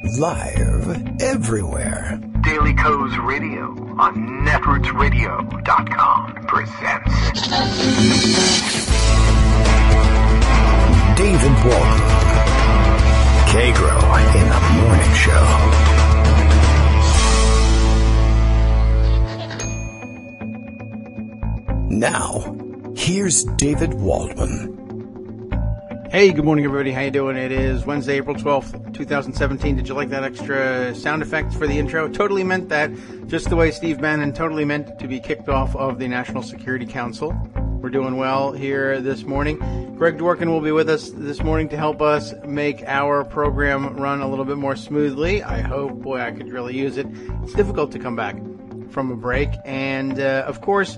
Live everywhere. Daily Kos Radio on netrootsradio.com presents David Waldman. Kagro in the Morning Show. Now, here's David Waldman. Hey, good morning, everybody. How you doing? It is Wednesday, April 12th, 2017. Did you like that extra sound effect for the intro? Totally meant that, just the way Steve Bannon totally meant to be kicked off of the National Security Council. We're doing well here this morning. Greg Dworkin will be with us this morning to help us make our program run a little bit more smoothly. I hope. Boy, I could really use it. It's difficult to come back from a break. And, of course,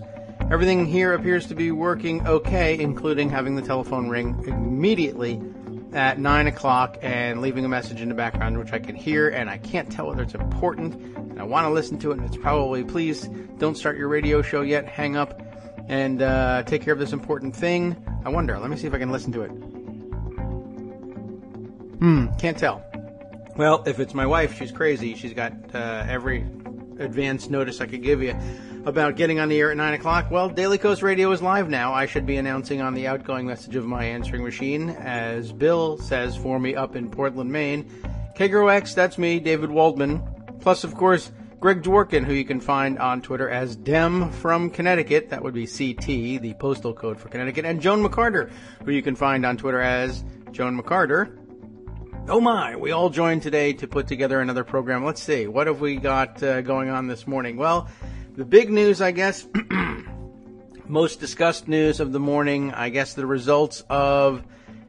everything here appears to be working okay, including having the telephone ring immediately at 9 o'clock and leaving a message in the background, which I can hear, and I can't tell whether it's important, and I want to listen to it, and it's probably, please don't start your radio show yet, hang up, and take care of this important thing. I wonder, let me see if I can listen to it. Can't tell. Well, if it's my wife, she's crazy. She's got every advance notice I could give you about getting on the air at 9 o'clock. Well, Daily Kos Radio is live now. I should be announcing on the outgoing message of my answering machine, as Bill says for me up in Portland, Maine. Kagro X, that's me, David Waldman. Plus, of course, Greg Dworkin, who you can find on Twitter as Dem from Connecticut. That would be CT, the postal code for Connecticut. And Joan McCarter, who you can find on Twitter as Joan McCarter. Oh my, we all joined today to put together another program. Let's see, what have we got going on this morning? Well, the big news, I guess, most discussed news of the morning, I guess the results of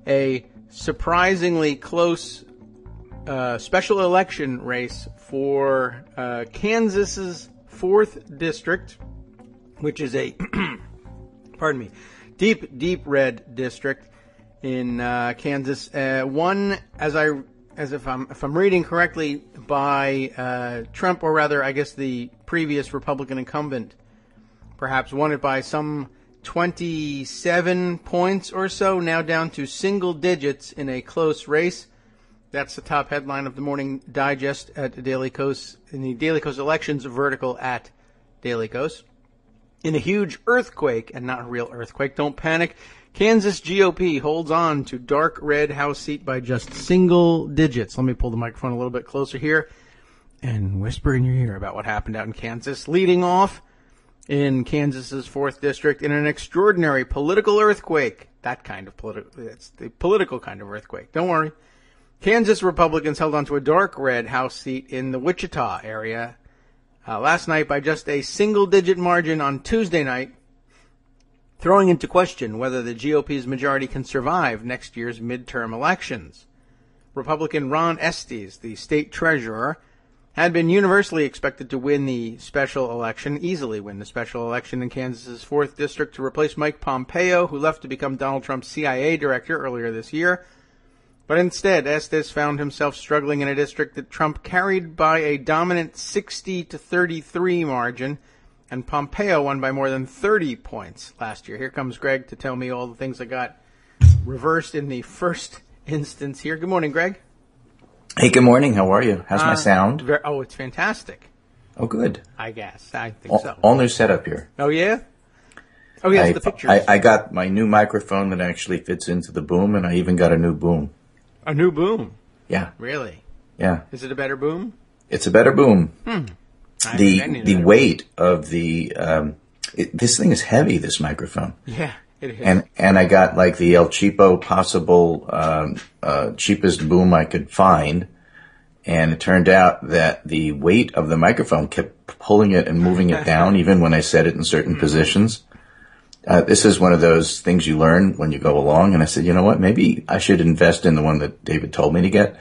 a surprisingly close special election race for Kansas's 4th district, which is a, pardon me, deep red district in Kansas. Won, if I'm reading correctly, by Trump, or rather, I guess the previous Republican incumbent, perhaps won it by some 27 points or so, now down to single digits in a close race. That's the top headline of the Morning Digest at Daily Kos, in the Daily Kos Elections vertical at Daily Kos. In a huge earthquake, and not a real earthquake, don't panic, Kansas GOP holds on to dark red House seat by just single digits. Let me pull the microphone a little bit closer here and whisper in your ear about what happened out in Kansas. Leading off in Kansas's 4th district in an extraordinary political earthquake. That kind of it's the political kind of earthquake. Don't worry. Kansas Republicans held on to a dark red House seat in the Wichita area last night by just a single-digit margin on Tuesday night, throwing into question whether the GOP's majority can survive next year's midterm elections. Republican Ron Estes, the state treasurer, had been universally expected to easily win the special election in Kansas's 4th district to replace Mike Pompeo, who left to become Donald Trump's CIA director earlier this year. But instead, Estes found himself struggling in a district that Trump carried by a dominant 60-33 margin, and Pompeo won by more than 30 points last year. Here comes Greg to tell me all the things that got reversed in the first instance here. Good morning, Greg. Hey, good morning. How are you? How's my sound? It's fantastic. Oh, good. I guess. I think so. All new setup here. Oh, yeah? Oh, yes, the pictures. I got my new microphone that actually fits into the boom, and I even got a new boom. A new boom? Yeah. Really? Yeah. Is it a better boom? It's a better boom. The weight of this thing is heavy, this microphone. Yeah, it is. And I got like the El Cheapo possible cheapest boom I could find, and it turned out that the weight of the microphone kept pulling it and moving it down even when I set it in certain positions. This is one of those things you learn when you go along, and I said, you know what, maybe I should invest in the one that David told me to get.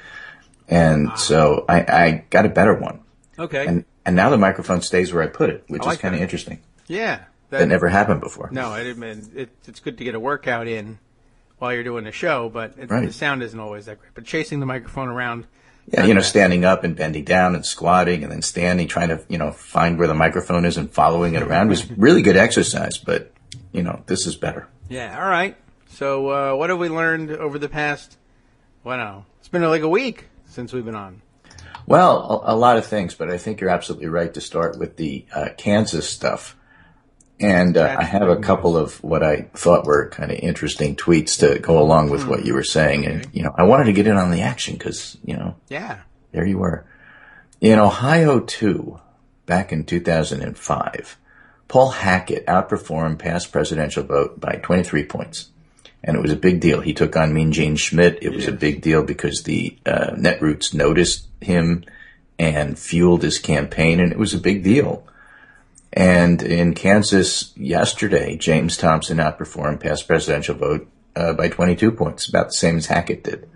And so I got a better one. Okay. And now the microphone stays where I put it, which is kind of interesting. Yeah. That never happened before. No, it's good to get a workout in while you're doing the show, but the sound isn't always that great. But chasing the microphone around. Yeah, standing up and bending down and squatting and then standing, trying to, find where the microphone is and following it around was really good exercise, but, this is better. Yeah, all right. So what have we learned over the past, it's been like a week since we've been on. Well, a lot of things, but I think you're absolutely right to start with the Kansas stuff. And I have a couple of what I thought were kind of interesting tweets to go along with what you were saying. And, I wanted to get in on the action because, Yeah. there you were. In Ohio, too, back in 2005, Paul Hackett outperformed past presidential vote by 23 points. And it was a big deal. He took on Mean Gene Schmidt. It was a big deal because the Netroots noticed him and fueled his campaign, and it was a big deal. And in Kansas yesterday, James Thompson outperformed past presidential vote by 22 points, about the same as Hackett did.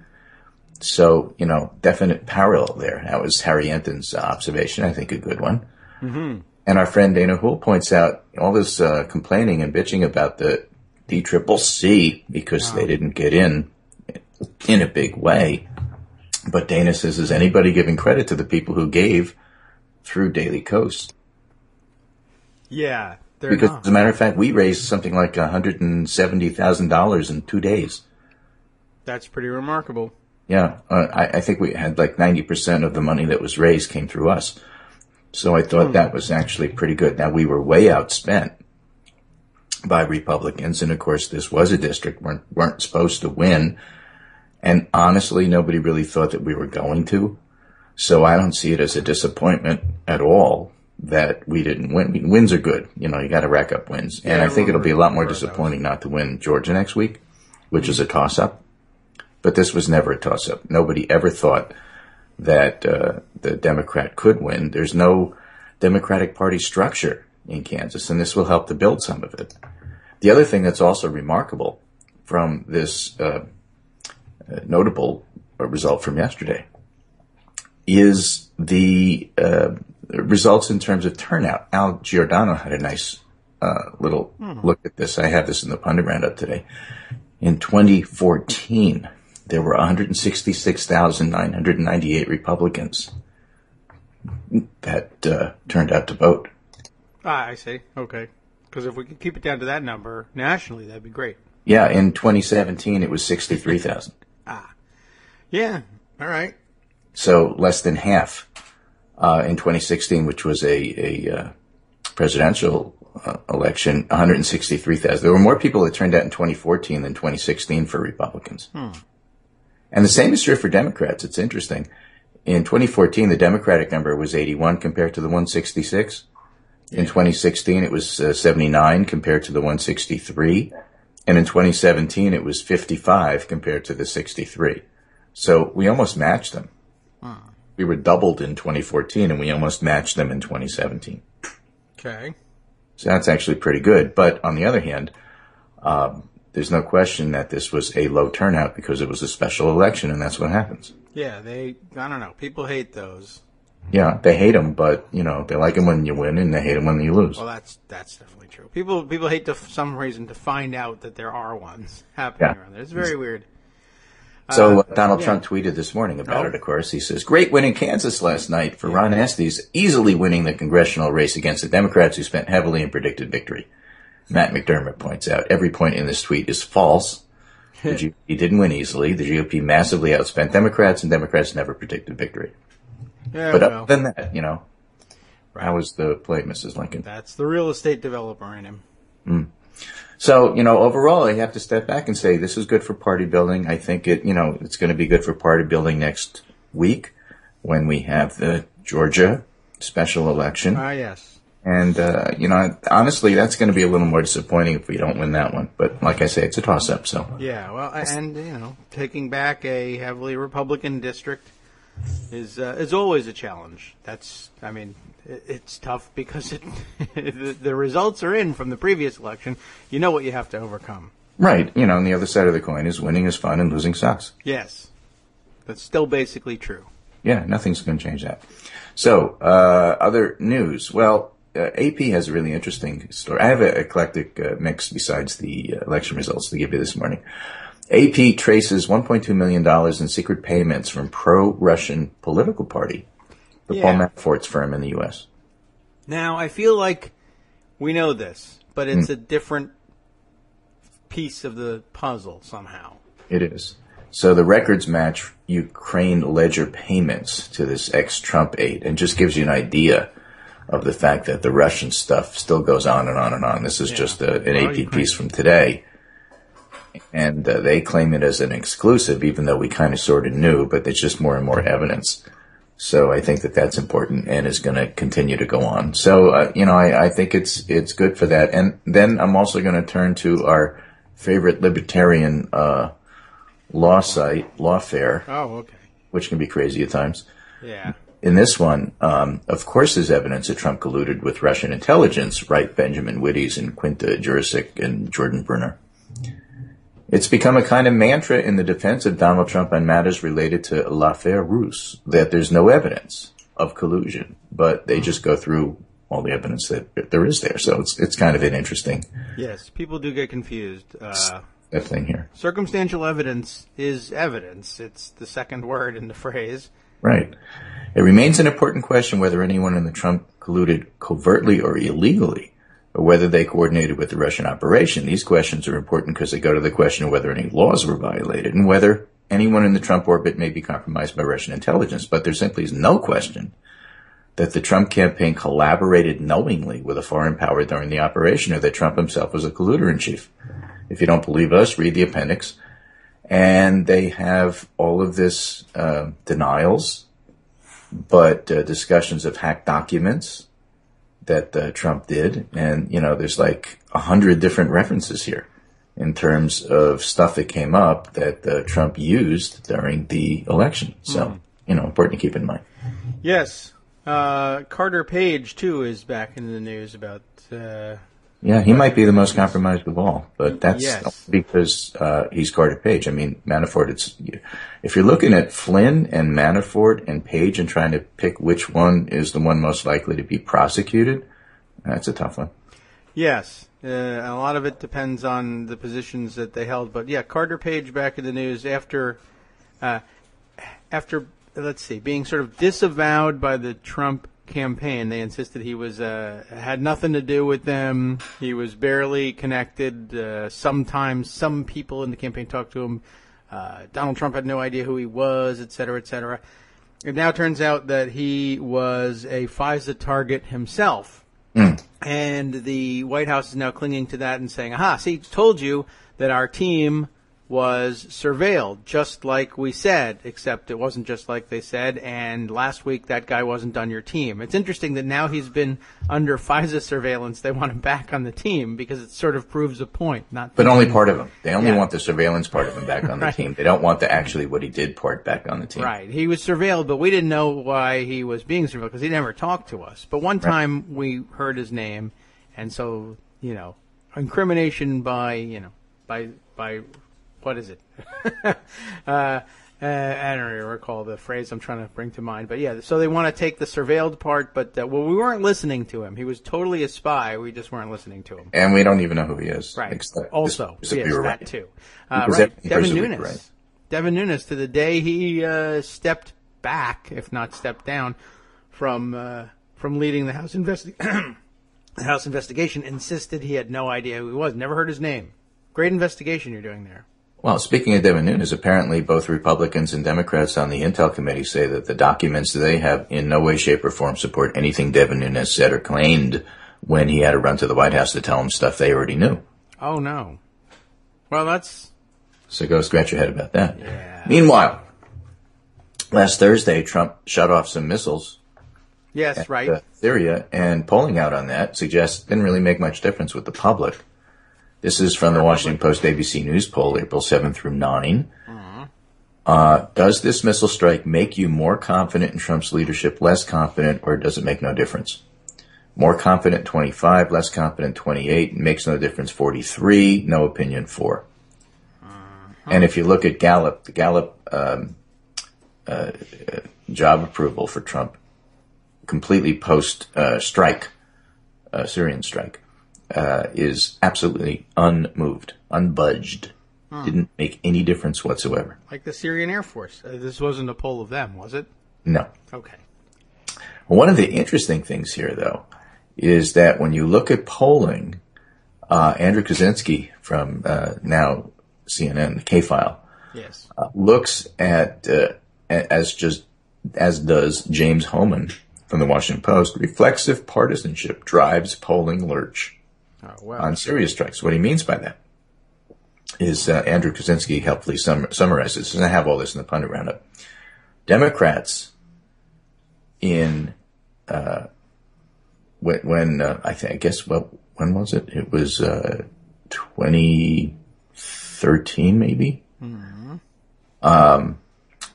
So, definite parallel there. That was Harry Enton's observation, I think a good one. Mm-hmm. And our friend Dana Houle points out all this complaining and bitching about the DCCC because they didn't get in a big way. But Dana says, is anybody giving credit to the people who gave through Daily Kos? Yeah, they're because not. As a matter of fact, we raised something like $170,000 in 2 days. That's pretty remarkable. Yeah, I think we had like 90% of the money that was raised came through us. So I thought that was actually pretty good. Now, we were way outspent by Republicans, and of course, this was a district we weren't supposed to win. And honestly, nobody really thought that we were going to. So I don't see it as a disappointment at all that we didn't win. I mean, wins are good. You got to rack up wins. And I think it'll be a lot more disappointing not to win Georgia next week, which is a toss-up. But this was never a toss-up. Nobody ever thought that the Democrat could win. There's no Democratic Party structure in Kansas, and this will help to build some of it. The other thing that's also remarkable from this notable result from yesterday is the results in terms of turnout. Al Giordano had a nice little look at this. I have this in the pundit roundup today. In 2014, there were 166,998 Republicans that turned out to vote. I see. Okay. Because if we could keep it down to that number nationally, that'd be great. Yeah, in 2017, it was 63,000. Yeah, all right. So less than half. In 2016, which was a presidential election, 163,000. There were more people that turned out in 2014 than 2016 for Republicans. And the same is true for Democrats. It's interesting. In 2014, the Democratic number was 81 compared to the 166. In 2016, it was 79 compared to the 163. And in 2017, it was 55 compared to the 63. So we almost matched them. We were doubled in 2014, and we almost matched them in 2017. Okay. So that's actually pretty good. But on the other hand, there's no question that this was a low turnout because it was a special election, and that's what happens. Yeah, I don't know. People hate those. Yeah, they hate them, but, they like them when you win, and they hate them when you lose. Well, that's definitely true. People hate for some reason to find out that there are ones happening around there. It's very weird. So Donald Trump tweeted this morning about it, of course. He says, great win in Kansas last night for Ron Estes, easily winning the congressional race against the Democrats who spent heavily and predicted victory. Matt McDermott points out, every point in this tweet is false. The GOP didn't win easily. The GOP massively outspent Democrats, and Democrats never predicted victory. Yeah, but other than that, how was the play, Mrs. Lincoln? That's the real estate developer in him. So, overall, you have to step back and say this is good for party building. I think it's going to be good for party building next week when we have the Georgia special election. Yes. And, honestly, that's going to be a little more disappointing if we don't win that one. But like I say, it's a toss-up, so. Yeah, well, and, taking back a heavily Republican district is always a challenge. It's tough because the results are in from the previous election. You know what you have to overcome. Right. And the other side of the coin is winning is fun and losing sucks. Yes. That's still basically true. Yeah, nothing's going to change that. So, other news. Well, AP has a really interesting story. I have an eclectic mix besides the election results to give you this morning. AP traces $1.2 million in secret payments from pro-Russian political party, the Paul Manafort's firm in the U.S. Now, I feel like we know this, but it's a different piece of the puzzle somehow. It is. So the records match Ukraine ledger payments to this ex-Trump aide, and just gives you an idea of the fact that the Russian stuff still goes on and on and on. This is just an AP piece from today. And they claim it as an exclusive, even though we kind of sort of knew, but there's just more and more evidence. So I think that that's important and is going to continue to go on. So, I think it's good for that. And then I'm also going to turn to our favorite libertarian law site, Lawfare. Oh, okay. Which can be crazy at times. Yeah. In this one, of course, there's evidence that Trump colluded with Russian intelligence, right? Benjamin Wittes and Quinta Jurisic and Jordan Brunner. It's become a kind of mantra in the defense of Donald Trump on matters related to l'affaire russe that there's no evidence of collusion, but they just go through all the evidence that there is there. So it's kind of an interesting. Yes, people do get confused. That thing here. Circumstantial evidence is evidence. It's the second word in the phrase. Right. It remains an important question whether anyone in the Trump colluded covertly or illegally, or whether they coordinated with the Russian operation. These questions are important because they go to the question of whether any laws were violated and whether anyone in the Trump orbit may be compromised by Russian intelligence. But there simply is no question that the Trump campaign collaborated knowingly with a foreign power during the operation, or that Trump himself was a colluder-in-chief. If you don't believe us, read the appendix. And they have all of this denials, but discussions of hacked documents that Trump did. And, there's like 100 different references here in terms of stuff that came up that Trump used during the election. So, important to keep in mind. Yes. Carter Page, too, is back in the news about... Yeah, he might be the most compromised of all, but that's because he's Carter Page. I mean, Manafort, if you're looking at Flynn and Manafort and Page and trying to pick which one is the one most likely to be prosecuted, that's a tough one. Yes. A lot of it depends on the positions that they held. But, yeah, Carter Page back in the news after let's see, being sort of disavowed by the Trump campaign. They insisted he was had nothing to do with them. He was barely connected. Sometimes some people in the campaign talked to him. Donald Trump had no idea who he was, et cetera, et cetera. It now turns out that he was a FISA target himself. And the White House is now clinging to that and saying, aha, see, told you that our team was surveilled, just like we said, except it wasn't just like they said, and last week that guy wasn't on your team. It's interesting that now he's been under FISA surveillance. They want him back on the team because it sort of proves a point. But only part of him. They only want the surveillance part of him back on the team. They don't want the actually what he did part back on the team. Right. He was surveilled, but we didn't know why he was being surveilled because he never talked to us. But one time we heard his name, and so, incrimination by what is it? I don't really recall the phrase I'm trying to bring to mind. But, yeah, so they want to take the surveilled part. But, we weren't listening to him. He was totally a spy. We just weren't listening to him. And we don't even know who he is. Right. Also, yes, that too. Right. Devin Nunes. Right. Devin Nunes, to the day he stepped back, if not stepped down, from leading the House investigation, insisted he had no idea who he was. Never heard his name. Great investigation you're doing there. Well, speaking of Devin Nunes, apparently both Republicans and Democrats on the Intel Committee say that the documents they have in no way, shape, or form support anything Devin Nunes said or claimed when he had to run to the White House to tell them stuff they already knew. Oh, no. Well, So go scratch your head about that. Yeah. Meanwhile, last Thursday, Trump shut off some missiles. Yes, right. Syria, and polling out on that suggests it didn't really make much difference with the public. This is from the Washington Post ABC News poll, April 7 through 9. Does this missile strike make you more confident in Trump's leadership, less confident, or does it make no difference? More confident, 25, less confident, 28, makes no difference, 43, no opinion, 4. And if you look at Gallup, the Gallup job approval for Trump, completely post-strike, Syrian strike, is absolutely unmoved, unbudged. Didn't make any difference whatsoever. Like the Syrian Air Force. This wasn't a poll of them, was it? No. Okay. One of the interesting things here, though, is that when you look at polling, Andrew Kaczynski from now CNN, the K-File, Yes. Looks at, as does James Hohmann from the Washington Post, reflexive partisanship drives polling lurch on Syria strikes. What he means by that is Andrew Kaczynski helpfully summarizes, and I have all this in the pundit roundup. Democrats when was it? It was 2013 maybe. Mm-hmm.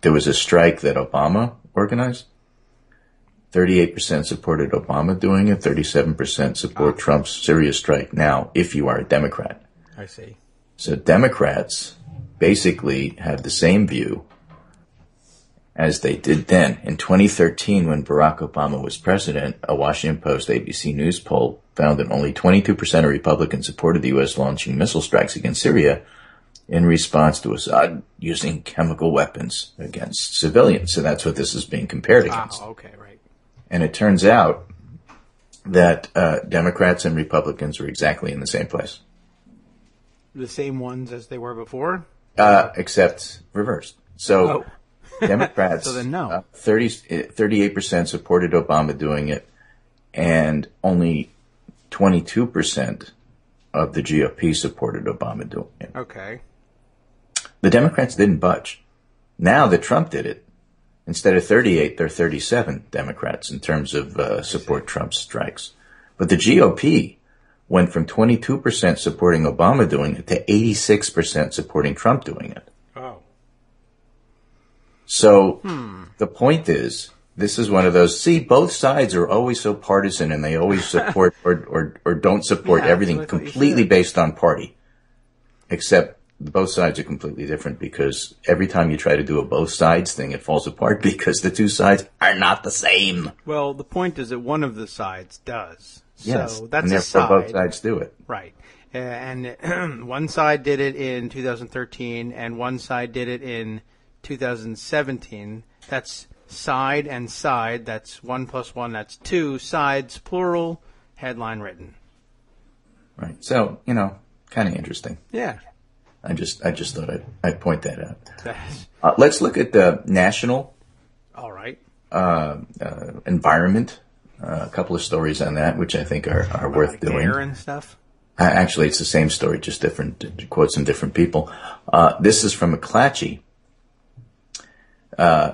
There was a strike that Obama organized. 38% supported Obama doing it. 37% support Trump's Syria strike. Now, if you are a Democrat. I see. So Democrats basically have the same view as they did then. In 2013, when Barack Obama was president, a Washington Post ABC News poll found that only 22% of Republicans supported the U.S. launching missile strikes against Syria in response to Assad using chemical weapons against civilians. So that's what this is being compared against. Okay, right. And it turns out that Democrats and Republicans are exactly in the same place. The same ones as they were before? Except reversed. So Democrats, so then no. 38% supported Obama doing it, and only 22% of the GOP supported Obama doing it. Okay. The Democrats didn't budge. Now that Trump did it, instead of 38, they're 37 Democrats in terms of support Trump's strikes. But the GOP went from 22% supporting Obama doing it to 86% supporting Trump doing it. Oh. So the point is, this is one of those, both sides are always so partisan and they always support or don't support everything completely based on party. Except both sides are completely different because every time you try to do a both sides thing, it falls apart because the two sides are not the same. Well, the point is that one of the sides does. Yes, so that's and therefore a side. both sides do it. Right. And one side did it in 2013 and one side did it in 2017. That's side and side. That's 1 + 1. That's 2 sides, plural, headline written. Right. So, kind of interesting. Yeah. I just thought I'd point that out. Let's look at the national All right. Environment. A couple of stories on that, which I think are worth doing. Air and stuff? Actually, it's the same story, just different quotes from different people. This is from McClatchy,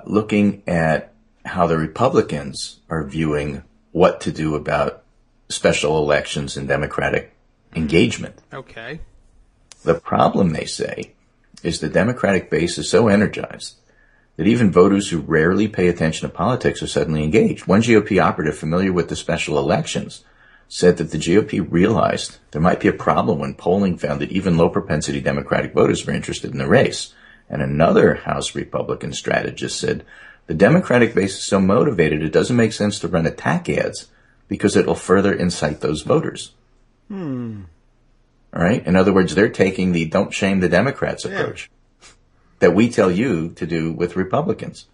looking at how the Republicans are viewing what to do about special elections and Democratic engagement. Okay. The problem, they say, is the Democratic base is so energized that even voters who rarely pay attention to politics are suddenly engaged. One GOP operative familiar with the special elections said that the GOP realized there might be a problem when polling found that even low-propensity Democratic voters were interested in the race. And another House Republican strategist said, the Democratic base is so motivated it doesn't make sense to run attack ads because it'll further incite those voters. All right? In other words, they're taking the don't shame the Democrats approach that we tell you to do with Republicans.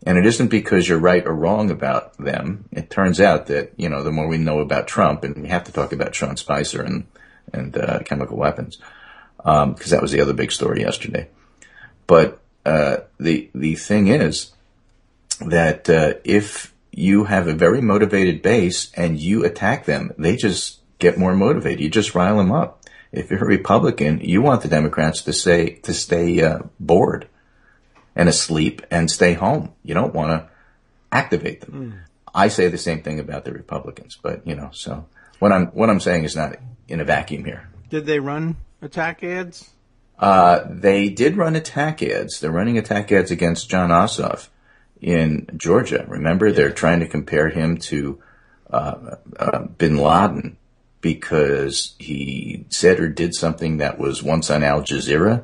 And it isn't because you're right or wrong about them. It turns out that, the more we know about Trump, and we have to talk about Sean Spicer and chemical weapons, because that was the other big story yesterday. But the thing is that if you have a very motivated base and you attack them, they just get more motivated. You just rile them up. If you're a Republican, you want the Democrats to stay bored and asleep and stay home. You don't want to activate them. I say the same thing about the Republicans, but so what I'm saying is not in a vacuum here. Did they run attack ads? They did run attack ads. They're running attack ads against John Ossoff in Georgia. Remember, they're trying to compare him to bin Laden because he said or did something that was once on Al Jazeera.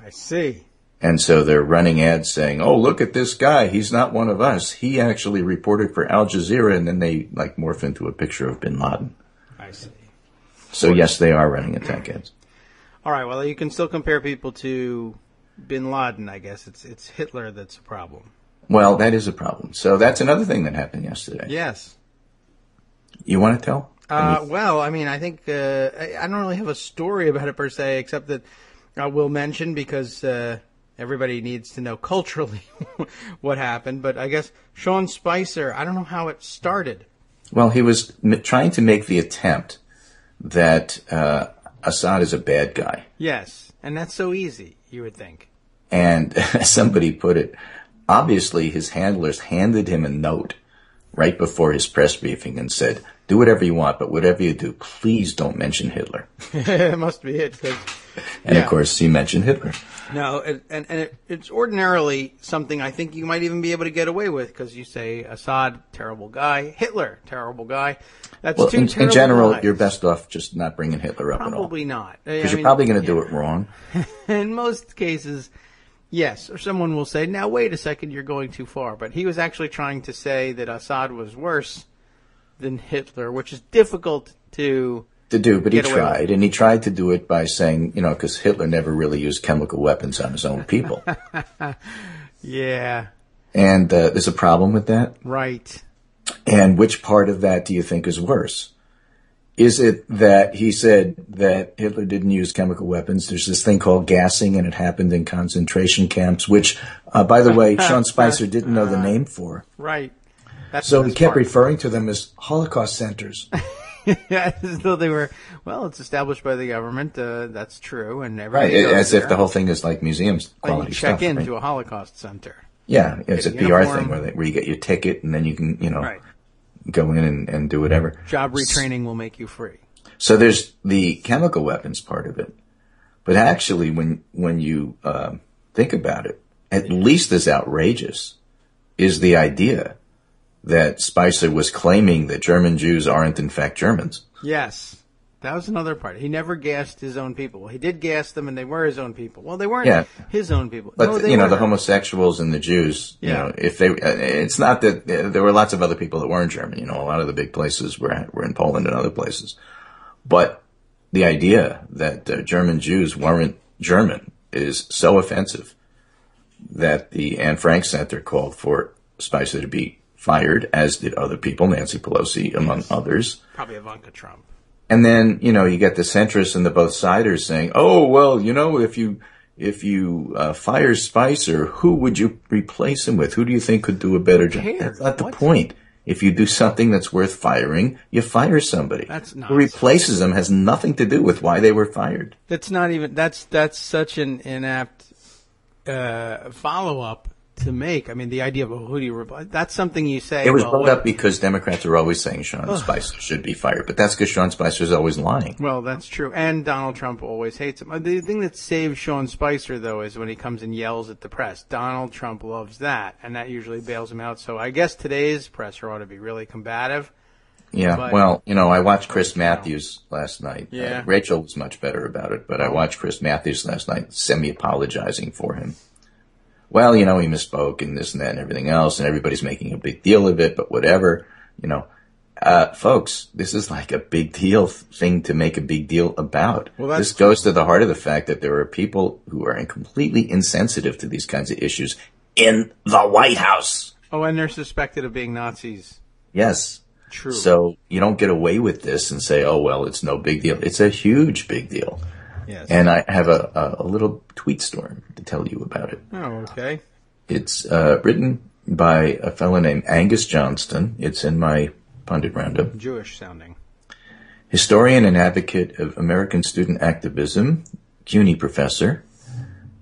I see. And so they're running ads saying, oh, look at this guy. He's not one of us. He actually reported for Al Jazeera, and then they morph into a picture of bin Laden. I see. So yes, they are running attack ads. All right. Well, you can still compare people to bin Laden, I guess. It's Hitler that's a problem. Well, that is a problem. So that's another thing that happened yesterday. Yes. You want to tell? Well, I mean, I think I don't really have a story about it per se, except that I will mention because everybody needs to know culturally what happened. But I guess Sean Spicer, I don't know how it started. Well, he was trying to make the attempt that Assad is a bad guy. Yes, and that's so easy, you would think. And somebody put it, obviously his handlers handed him a note right before his press briefing and said, do whatever you want, but whatever you do, please don't mention Hitler. It must be it. And of course, he mentioned Hitler. No, it's ordinarily something I think you might even be able to get away with, because you say Assad, terrible guy, Hitler, terrible guy. That's well, two in terrible general, guys. you're best off just not bringing Hitler up at all. Probably not. Because you're probably going to do it wrong. In most cases, yes. Or someone will say, now wait a second, you're going too far. But he was actually trying to say that Assad was worse than Hitler, which is difficult to do, but he tried, with. and he tried to do it by saying, because Hitler never really used chemical weapons on his own people. Yeah. And there's a problem with that. Right. And which part of that do you think is worse? Is it that he said that Hitler didn't use chemical weapons? There's this thing called gassing, and it happened in concentration camps, which, by the way, Sean Spicer didn't know the name for. Right. That's so he kept referring to them as Holocaust centers. Yeah, as though they were, well, it's established by the government. That's true. And right, as if the whole thing is like museums quality stuff. You check into right? a Holocaust center. Yeah, it's a PR thing where you get your ticket and then you can, go in and do whatever. Job retraining will make you free. So there's the chemical weapons part of it. But actually, when you think about it, at least as outrageous is the idea that Spicer was claiming that German Jews aren't in fact Germans. Yes. That was another part. He never gassed his own people. He did gas them, and they were his own people. Well, they weren't his own people. But, no, the homosexuals and the Jews, if they, it's not that there were lots of other people that weren't German. A lot of the big places were in Poland and other places. But the idea that German Jews weren't German is so offensive that the Anne Frank Center called for Spicer to be fired, as did other people, Nancy Pelosi, among others. Probably Ivanka Trump. And then, you get the centrists and the both siders saying, oh, well, if you fire Spicer, who would you replace him with? Who do you think could do a better job? That's not the point. If you do something that's worth firing, you fire somebody. That's not. Who replaces them has nothing to do with why they were fired. That's not even, that's such an inapt follow-up to make. I mean, the idea of who do you replace, that's something you say. It was brought up because Democrats are always saying Sean Spicer should be fired, but that's because Sean Spicer is always lying. Well, that's true, and Donald Trump always hates him. The thing that saves Sean Spicer, though, is when he comes and yells at the press. Donald Trump loves that, and that usually bails him out. So I guess today's presser ought to be really combative. Yeah, but, well, I watched Chris Matthews last night. Yeah. Rachel was much better about it, but I watched Chris Matthews last night semi-apologizing for him. Well, he misspoke and this and that and everything else, and everybody's making a big deal of it, but whatever, folks, this is like a big deal thing to make a big deal about. Well, this goes to the heart of the fact that there are people who are completely insensitive to these kinds of issues in the White House. Oh, and they're suspected of being Nazis. Yes. True. So you don't get away with this and say, oh, well, it's no big deal. It's a huge big deal. Yes. And I have a little tweet storm to tell you about it. Oh, okay. It's written by a fellow named Angus Johnston. It's in my pundit roundup. Jewish sounding. Historian and advocate of American student activism, CUNY professor.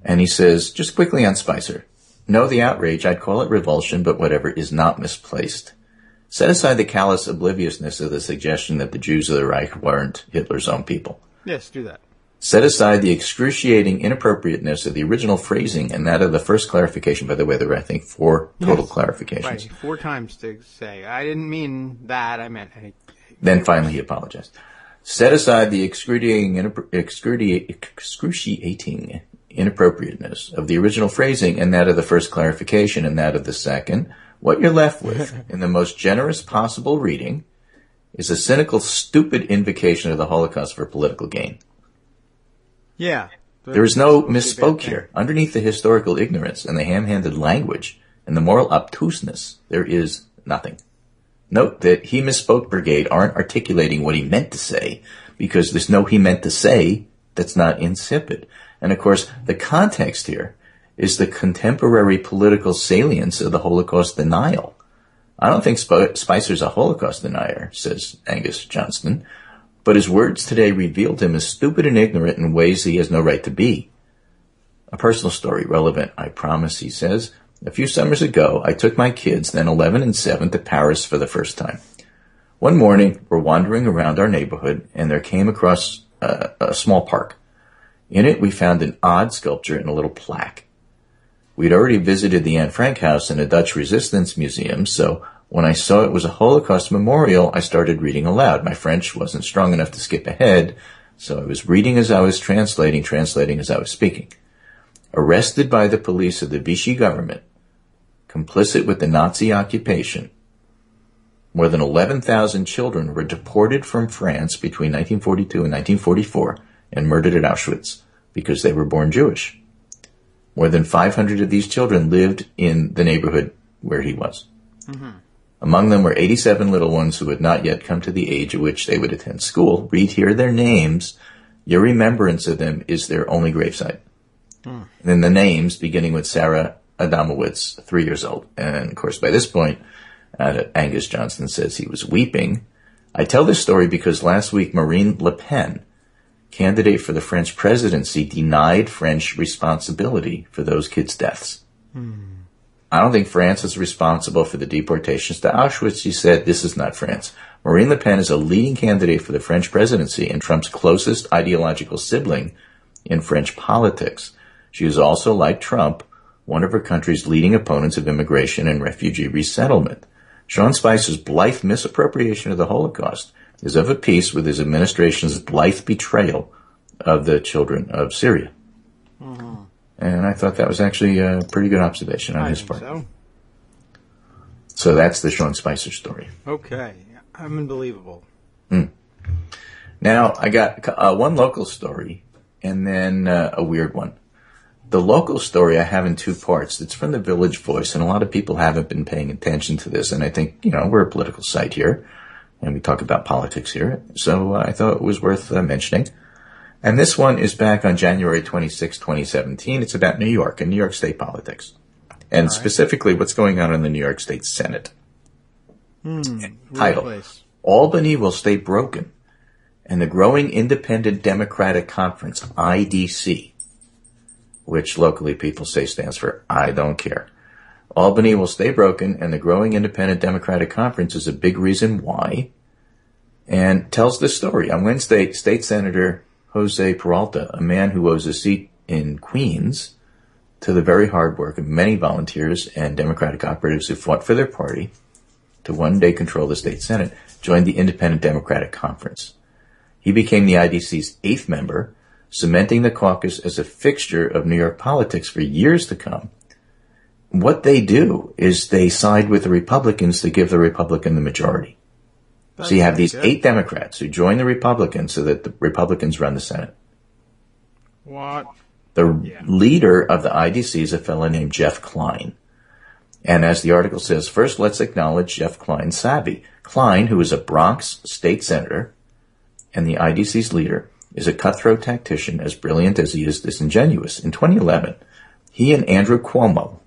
And he says, just quickly on Spicer. No, the outrage, I'd call it revulsion, but whatever, is not misplaced. Set aside the callous obliviousness of the suggestion that the Jews of the Reich weren't Hitler's own people. Yes, do that. Set aside the excruciating inappropriateness of the original phrasing and that of the first clarification. By the way, there were, I think, 4 total clarifications. Right, 4 times to say, I didn't mean that, I meant... Then finally he apologized. Set aside the excruciating inappropriateness of the original phrasing and that of the first clarification and that of the second. What you're left with, in the most generous possible reading, is a cynical, stupid invocation of the Holocaust for political gain. Yeah. There is no misspoke here. Underneath the historical ignorance and the ham-handed language and the moral obtuseness, there is nothing. Note that he misspoke brigade aren't articulating what he meant to say because there's no he meant to say that's not insipid. And of course, the context here is the contemporary political salience of the Holocaust denial. I don't think Spicer's a Holocaust denier, says Angus Johnston, but his words today revealed him as stupid and ignorant in ways he has no right to be. A personal story, relevant, I promise, he says. A few summers ago, I took my kids, then 11 and 7, to Paris for the first time. One morning, we're wandering around our neighborhood, and there came across a small park. In it, we found an odd sculpture and a little plaque. We'd already visited the Anne Frank House and a Dutch Resistance Museum, so when I saw it was a Holocaust memorial, I started reading aloud. My French wasn't strong enough to skip ahead, so I was reading as I was translating as I was speaking. Arrested by the police of the Vichy government, complicit with the Nazi occupation, more than 11,000 children were deported from France between 1942 and 1944 and murdered at Auschwitz because they were born Jewish. More than 500 of these children lived in the neighborhood where he was. Mm-hmm. Among them were 87 little ones who had not yet come to the age at which they would attend school. Read here their names. Your remembrance of them is their only gravesite. And then the names, beginning with Sarah Adamowitz, 3 years old. And, of course, by this point, Angus Johnston says he was weeping. I tell this story because last week Marine Le Pen, candidate for the French presidency, denied French responsibility for those kids' deaths. I don't think France is responsible for the deportations to Auschwitz. She said, this is not France. Marine Le Pen is a leading candidate for the French presidency and Trump's closest ideological sibling in French politics. She is also, like Trump, one of her country's leading opponents of immigration and refugee resettlement. Sean Spicer's blithe misappropriation of the Holocaust is of a piece with his administration's blithe betrayal of the children of Syria. Mm-hmm. And I thought that was actually a pretty good observation on his part. So that's the Sean Spicer story. Okay. Unbelievable. Now, I got one local story and then a weird one. The local story I have in two parts. It's from the Village Voice, and a lot of people haven't been paying attention to this. And I think, we're a political site here, and we talk about politics here. So I thought it was worth mentioning. And this one is back on January 26, 2017. It's about New York and New York State politics. And specifically what's going on in the New York State Senate. Title, Albany will stay broken, and the growing Independent Democratic Conference, IDC, which locally people say stands for I don't care. Albany will stay broken, and the growing Independent Democratic Conference is a big reason why, and tells this story. On Wednesday, State Senator Jose Peralta, a man who owes a seat in Queens to the very hard work of many volunteers and Democratic operatives who fought for their party to one day control the state Senate, joined the Independent Democratic Conference. He became the IDC's 8th member, cementing the caucus as a fixture of New York politics for years to come. What they do is they side with the Republicans to give the Republican the majority. So you have these 8 Democrats who join the Republicans so that the Republicans run the Senate. What? The leader of the IDC is a fellow named Jeff Klein. And as the article says, first let's acknowledge Jeff Klein's savvy. Klein, who is a Bronx state senator and the IDC's leader, is a cutthroat tactician as brilliant as he is disingenuous. In 2011, he and Andrew Cuomo,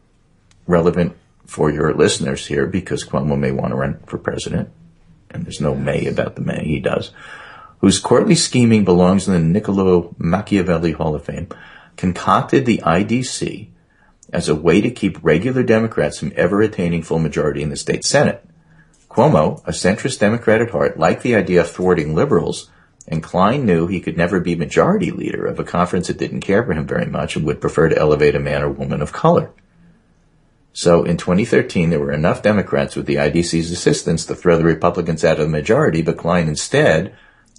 relevant for your listeners here because Cuomo may want to run for president, and there's no may about the may, he does, whose courtly scheming belongs in the Niccolo Machiavelli Hall of Fame, concocted the IDC as a way to keep regular Democrats from ever attaining full majority in the state Senate. Cuomo, a centrist Democrat at heart, liked the idea of thwarting liberals, and Klein knew he could never be majority leader of a conference that didn't care for him very much and would prefer to elevate a man or woman of color. So in 2013, there were enough Democrats with the IDC's assistance to throw the Republicans out of the majority, but Klein instead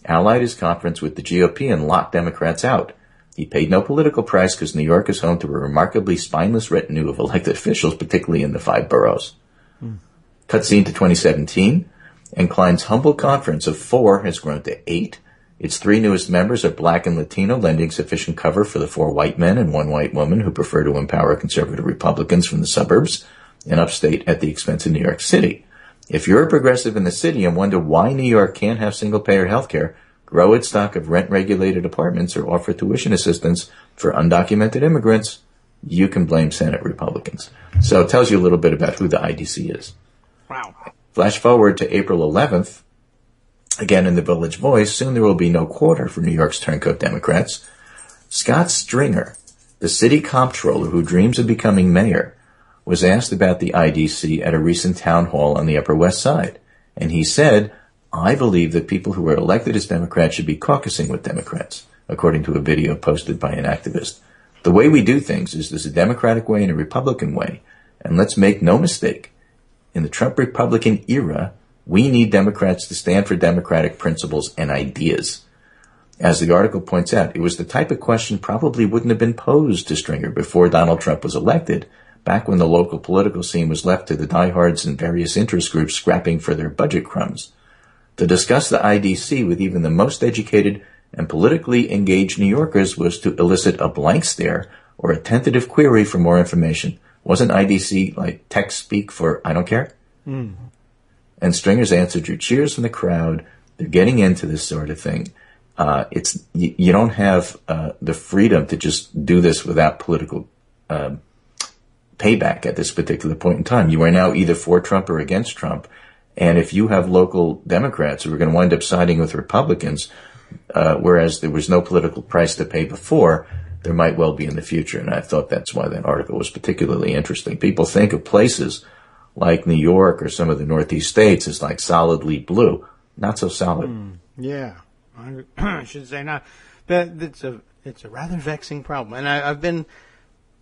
allied his conference with the GOP and locked Democrats out. He paid no political price because New York is home to a remarkably spineless retinue of elected officials, particularly in the 5 boroughs. Cut scene to 2017, and Klein's humble conference of 4 has grown to 8. Its 3 newest members are black and Latino, lending sufficient cover for the 4 white men and 1 white woman who prefer to empower conservative Republicans from the suburbs and upstate at the expense of New York City. If you're a progressive in the city and wonder why New York can't have single-payer health care, grow its stock of rent-regulated apartments, or offer tuition assistance for undocumented immigrants, you can blame Senate Republicans. So it tells you a little bit about who the IDC is. Wow. Flash forward to April 11th. Again, in the Village Voice, soon there will be no quarter for New York's turncoat Democrats. Scott Stringer, the city comptroller who dreams of becoming mayor, was asked about the IDC at a recent town hall on the Upper West Side. And he said, I believe that people who are elected as Democrats should be caucusing with Democrats, according to a video posted by an activist. The way we do things is there's a Democratic way and a Republican way. And let's make no mistake, in the Trump Republican era, we need Democrats to stand for democratic principles and ideas. As the article points out, it was the type of question probably wouldn't have been posed to Stringer before Donald Trump was elected, back when the local political scene was left to the diehards and various interest groups scrapping for their budget crumbs. To discuss the IDC with even the most educated and politically engaged New Yorkers was to elicit a blank stare or a tentative query for more information. Wasn't IDC like tech speak for I don't care? Mm. And Stringer's answer drew cheers from the crowd. They're getting into this sort of thing. You don't have the freedom to just do this without political payback at this particular point in time. You are now either for Trump or against Trump. And if you have local Democrats who are going to wind up siding with Republicans, whereas there was no political price to pay before, there might well be in the future. And I thought that's why that article was particularly interesting. People think of places like New York or some of the Northeast states as like solidly blue. Not so solid. Yeah. I should say not. It's a rather vexing problem. And I've been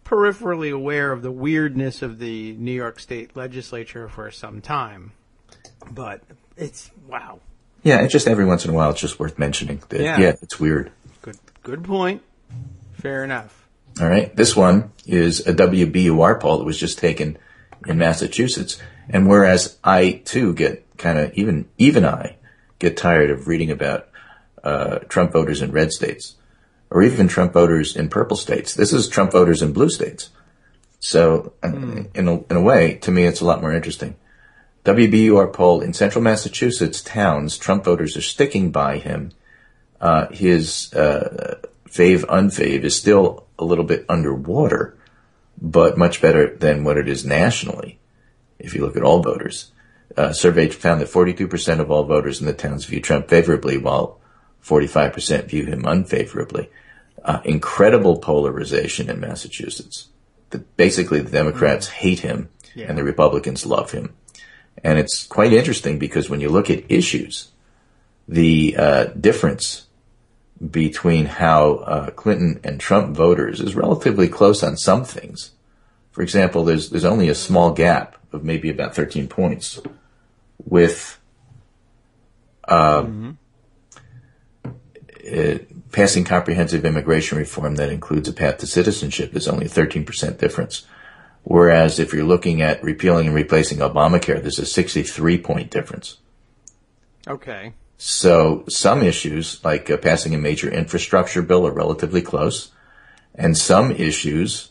peripherally aware of the weirdness of the New York State legislature for some time. But it's, wow. Yeah, it's just every once in a while it's just worth mentioning. That, yeah, it's weird. Good point. Fair enough. All right. This one is a WBUR poll that was just taken in Massachusetts. And whereas I, too, get kind of, even I get tired of reading about Trump voters in red states or even Trump voters in purple states. This is Trump voters in blue states. So in a way, to me, it's a lot more interesting. WBUR poll in central Massachusetts towns, Trump voters are sticking by him. His fave-unfave is still a little bit underwater, but much better than what it is nationally, if you look at all voters. Survey found that 42% of all voters in the towns view Trump favorably, while 45% view him unfavorably. Incredible polarization in Massachusetts. Basically, the Democrats hate him, and the Republicans love him. And it's quite interesting because when you look at issues, the difference between how Clinton and Trump voters is relatively close on some things. For example, there's only a small gap of maybe about 13 points with passing comprehensive immigration reform that includes a path to citizenship. There's only a 13% difference. Whereas if you're looking at repealing and replacing Obamacare, there's a 63-point difference. Okay. So some issues, like passing a major infrastructure bill, are relatively close. And some issues,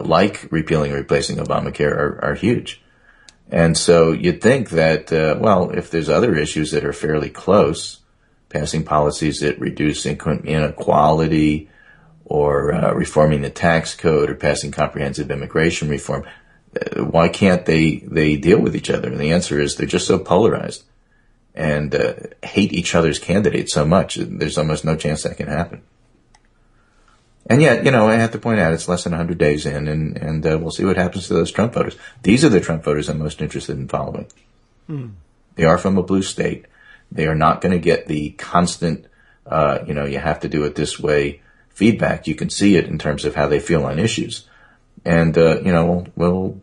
like repealing and replacing Obamacare, are huge. And so you'd think that, if there's other issues that are fairly close, passing policies that reduce income inequality, or reforming the tax code, or passing comprehensive immigration reform, why can't they deal with each other? And the answer is they're just so polarized and hate each other's candidates so much, there's almost no chance that can happen. And yet, I have to point out it's less than 100 days in, and we'll see what happens to those Trump voters. These are the Trump voters I'm most interested in following. They are from a blue state. They are not going to get the constant, you have to do it this way feedback. You can see it in terms of how they feel on issues. And, we'll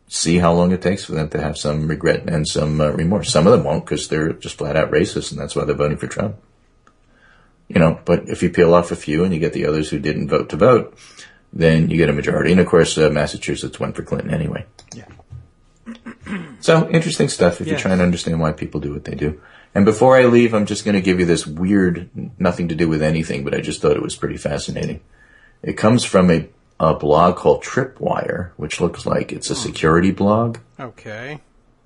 see how long it takes for them to have some regret and some remorse. Some of them won't because they're just flat out racist, and that's why they're voting for Trump. But if you peel off a few and you get the others who didn't vote to vote, then you get a majority. And of course, Massachusetts went for Clinton anyway. Yeah. So interesting stuff if you're trying to understand why people do what they do. And before I leave, I'm just going to give you this weird, nothing to do with anything, but I just thought it was pretty fascinating. It comes from a blog called Tripwire, which looks like it's a security blog. Okay.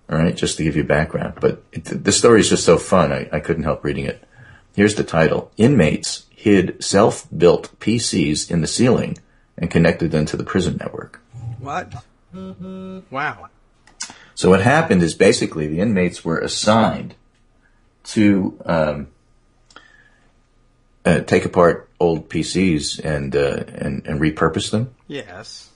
All right, just to give you background. But the story is just so fun, I couldn't help reading it. Here's the title. Inmates hid self-built PCs in the ceiling and connected them to the prison network. What? Wow. So what happened is basically the inmates were assigned to take apart old PCs and repurpose them. Yes.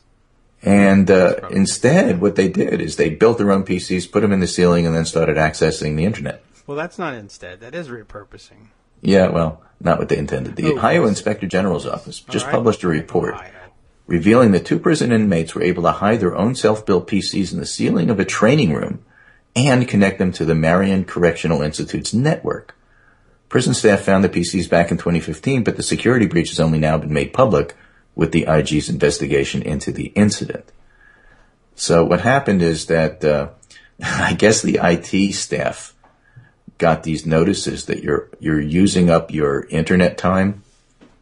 And instead, what they did is they built their own PCs, put them in the ceiling, and then started accessing the internet. Well, that's not instead. That is repurposing. Yeah, well, not what they intended. The Ohio Inspector General's office just published a report revealing that 2 prison inmates were able to hide their own self-built PCs in the ceiling of a training room and connect them to the Marion Correctional Institute's network. Prison staff found the PCs back in 2015, but the security breach has only now been made public with the IG's investigation into the incident. So what happened is that I guess the IT staff got these notices that you're using up your internet time.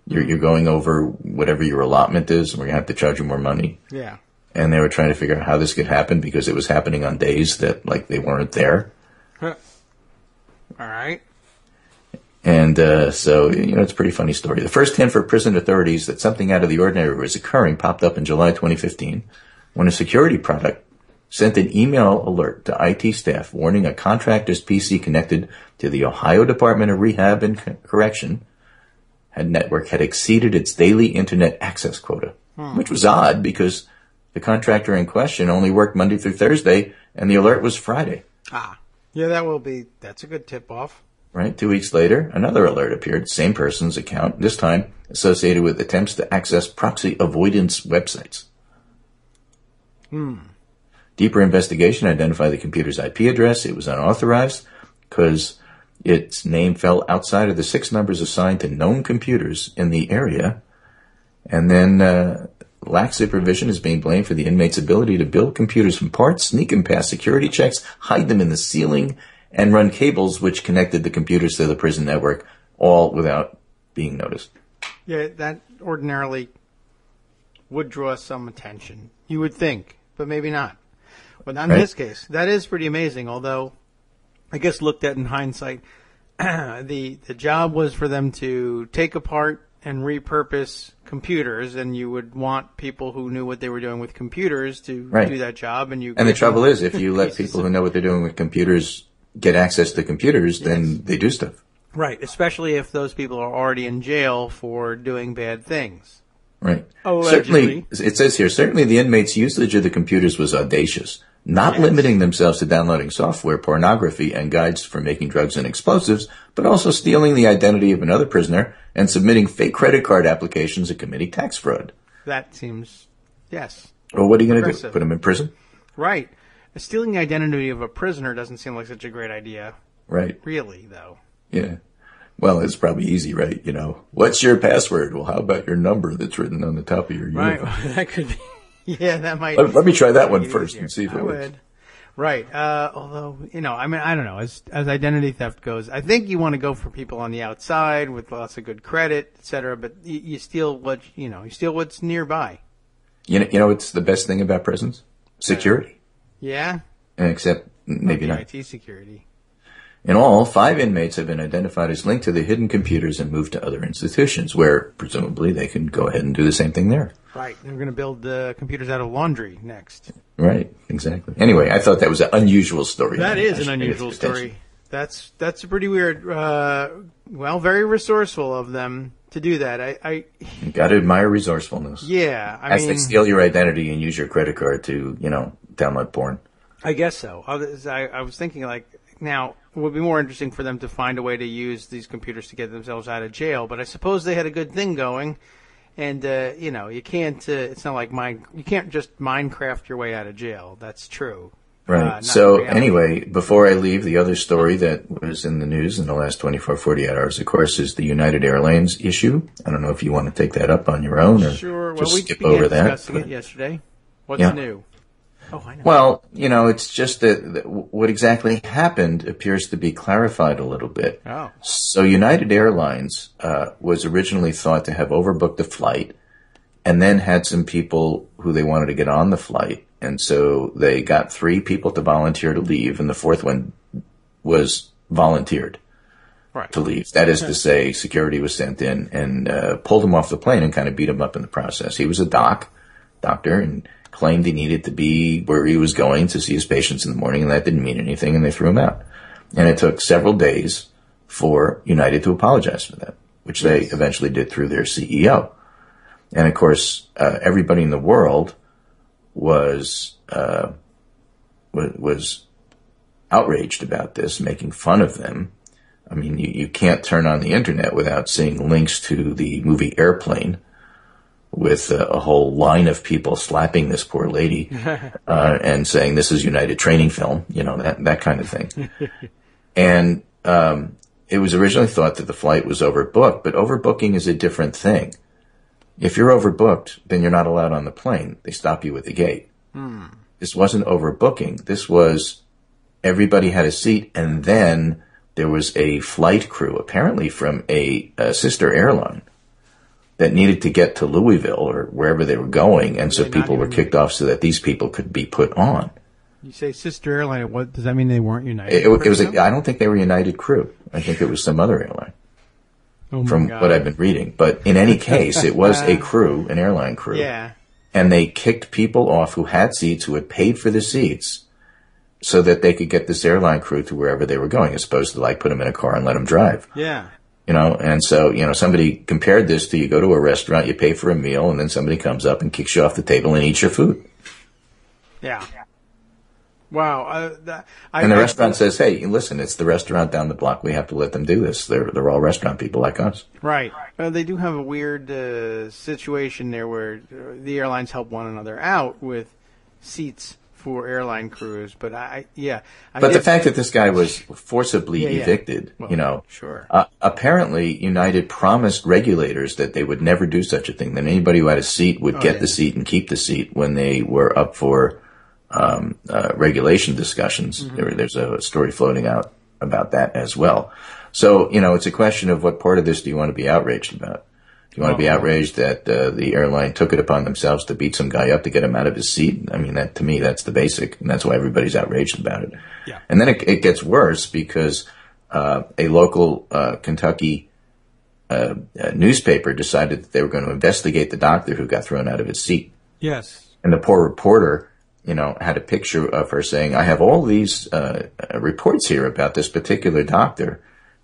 You're going over whatever your allotment is, and we're going to have to charge you more money. Yeah. And they were trying to figure out how this could happen because it was happening on days that, like, they weren't there. Huh. All right. And so, it's a pretty funny story. The first hint for prison authorities that something out of the ordinary was occurring popped up in July 2015 when a security product sent an email alert to IT staff warning a contractor's PC connected to the Ohio Department of Rehab and Correction network had exceeded its daily internet access quota, which was odd because the contractor in question only worked Monday through Thursday, and the alert was Friday. Yeah, that's a good tip-off. Right. 2 weeks later, another alert appeared, same person's account, this time associated with attempts to access proxy avoidance websites. Deeper investigation identified the computer's IP address. It was unauthorized because its name fell outside of the 6 numbers assigned to known computers in the area. And then lax supervision is being blamed for the inmates' ability to build computers from parts, sneak them past security checks, hide them in the ceiling, and run cables which connected the computers to the prison network, all without being noticed. Yeah, that ordinarily would draw some attention. You would think, but maybe not. But not in this case. That is pretty amazing, although I guess looked at in hindsight, the job was for them to take apart and repurpose computers, and you would want people who knew what they were doing with computers to do that job. And the trouble is, if you let people who know what they're doing with computers get access to computers, then they do stuff. Right, especially if those people are already in jail for doing bad things. Right. Allegedly. Certainly, it says here, certainly the inmates' usage of the computers was audacious, not limiting themselves to downloading software, pornography, and guides for making drugs and explosives, but also stealing the identity of another prisoner and submitting fake credit card applications and committing tax fraud. That seems, yes. Well, what are you going to do? Put them in prison? Right. Stealing the identity of a prisoner doesn't seem like such a great idea. Right. Really, though. Yeah. Well, it's probably easy, right? What's your password? Well, how about your number that's written on the top of your uniform? Right. That could be. Yeah, that might. Let me try that one first and see if it works. Right. Although, I don't know. As identity theft goes, I think you want to go for people on the outside with lots of good credit, et cetera, but you steal what's nearby. It's the best thing about prisons? Security. Yeah? Except maybe not. IT security. In all, 5 inmates have been identified as linked to the hidden computers and moved to other institutions where, presumably, they can go ahead and do the same thing there. Right. They're going to build computers out of laundry next. Right. Exactly. Anyway, I thought that was an unusual story. That is an unusual story. That's a pretty weird, very resourceful of them to do that. You got to admire resourcefulness. Yeah. As they steal your identity and use your credit card to, download porn. I guess so. I was thinking, now, it would be more interesting for them to find a way to use these computers to get themselves out of jail, but I suppose they had a good thing going, and, you can't, it's not like you can't just Minecraft your way out of jail. That's true. Right. So, anyway, before I leave, the other story that was in the news in the last 48 hours, of course, is the United Airlines issue. I don't know if you want to take that up on your own or just skip over that. We discussing it yesterday. What's new? Oh, I know. Well, it's just that what exactly happened appears to be clarified a little bit. Oh. So United Airlines was originally thought to have overbooked the flight and then had some people who they wanted to get on the flight. And so they got 3 people to volunteer to leave, and the 4th one was volunteered. Right. to leave. That is to say, security was sent in and pulled him off the plane and kind of beat him up in the process. He was a doctor and claimed he needed to be where he was going to see his patients in the morning, and that didn't mean anything, and they threw him out. And it took several days for United to apologize for that, which they eventually did through their CEO. And of course, everybody in the world was outraged about this, making fun of them. I mean, you can't turn on the internet without seeing links to the movie Airplane with a whole line of people slapping this poor lady and saying this is United training film, that kind of thing. And it was originally thought that the flight was overbooked, but overbooking is a different thing. If you're overbooked, then you're not allowed on the plane. They stop you at the gate. This wasn't overbooking. This was everybody had a seat, and then there was a flight crew, apparently from a sister airline, that needed to get to Louisville or wherever they were going, and so people were kicked off so that these people could be put on. You say sister airline, what does that mean? They weren't United? It was I don't think they were United crew. I think it was some other airline. From what I've been reading. But in any case, it was a crew, an airline crew. Yeah. And they kicked people off who had seats, who had paid for the seats, so that they could get this airline crew to wherever they were going, as opposed to put them in a car and let them drive. Yeah. And so, somebody compared this to you go to a restaurant, you pay for a meal, and then somebody comes up and kicks you off the table and eats your food. Yeah. Wow. And the restaurant says, hey, listen, it's the restaurant down the block. We have to let them do this. They're all restaurant people like us. Right. They do have a weird situation there where the airlines help one another out with seats for airline crews. But the fact that this guy was forcibly evicted, Sure. Apparently United promised regulators that they would never do such a thing, that anybody who had a seat would get the seat and keep the seat when they were up for regulation discussions. There's a story floating out about that as well. So, it's a question of what part of this do you want to be outraged about? Do you want to be outraged that the airline took it upon themselves to beat some guy up to get him out of his seat? I mean, that to me, that's the basic, and that's why everybody's outraged about it. Yeah. And then it gets worse because a local Kentucky newspaper decided that they were going to investigate the doctor who got thrown out of his seat. Yes. And the poor reporter had a picture of her saying, I have all these reports here about this particular doctor,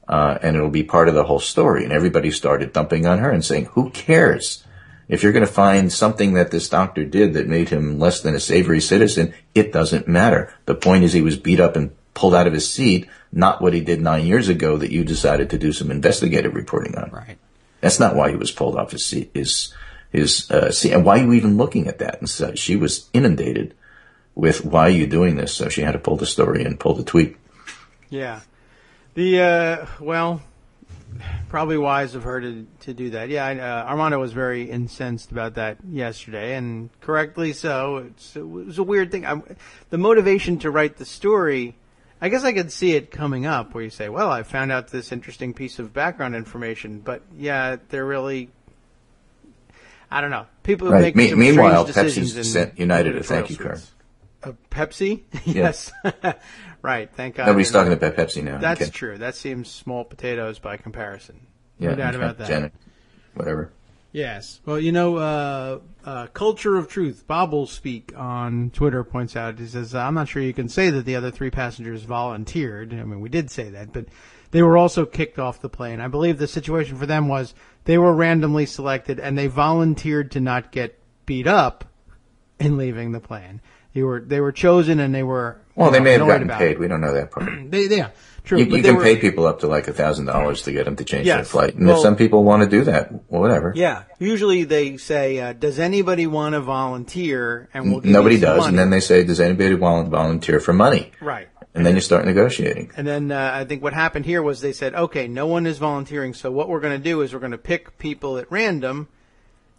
and it'll be part of the whole story. And everybody started dumping on her and saying, who cares? If you're going to find something that this doctor did that made him less than a savory citizen, it doesn't matter. The point is he was beat up and pulled out of his seat, not what he did 9 years ago that you decided to do some investigative reporting on. Right. That's not why he was pulled off his seat. His seat. And why are you even looking at that? And so she was inundated with why are you doing this? So she had to pull the story and pull the tweet. Yeah. Probably wise of her to do that. Yeah, Armando was very incensed about that yesterday, and correctly so. It was a weird thing. The motivation to write the story, I guess I could see it coming up where you say, well, I found out this interesting piece of background information, but yeah, they're really, I don't know. People who make some Meanwhile, strange decisions Pepsi sent United a thank you card. Pepsi? Yes. Right, thank God. Nobody's talking about Pepsi now. That's true. That seems small potatoes by comparison. Yeah, no doubt about that. Whatever. Yes. Well, Culture of Truth, Bobble Speak on Twitter points out, he says, I'm not sure you can say that the other 3 passengers volunteered. I mean, we did say that, but they were also kicked off the plane. I believe the situation for them was they were randomly selected and they volunteered to not get beat up in leaving the plane. They were chosen and they were they may have gotten paid. We don't know that part. Yeah, true. You can pay people up to $1,000 to get them to change their flight. And if some people want to do that, well, whatever. Yeah. Usually they say, does anybody want to volunteer? And we'll give Nobody you some does. money. And then they say, does anybody want to volunteer for money? Right. And then you start negotiating. And then I think what happened here was they said, okay, no one is volunteering. So what we're going to do is we're going to pick people at random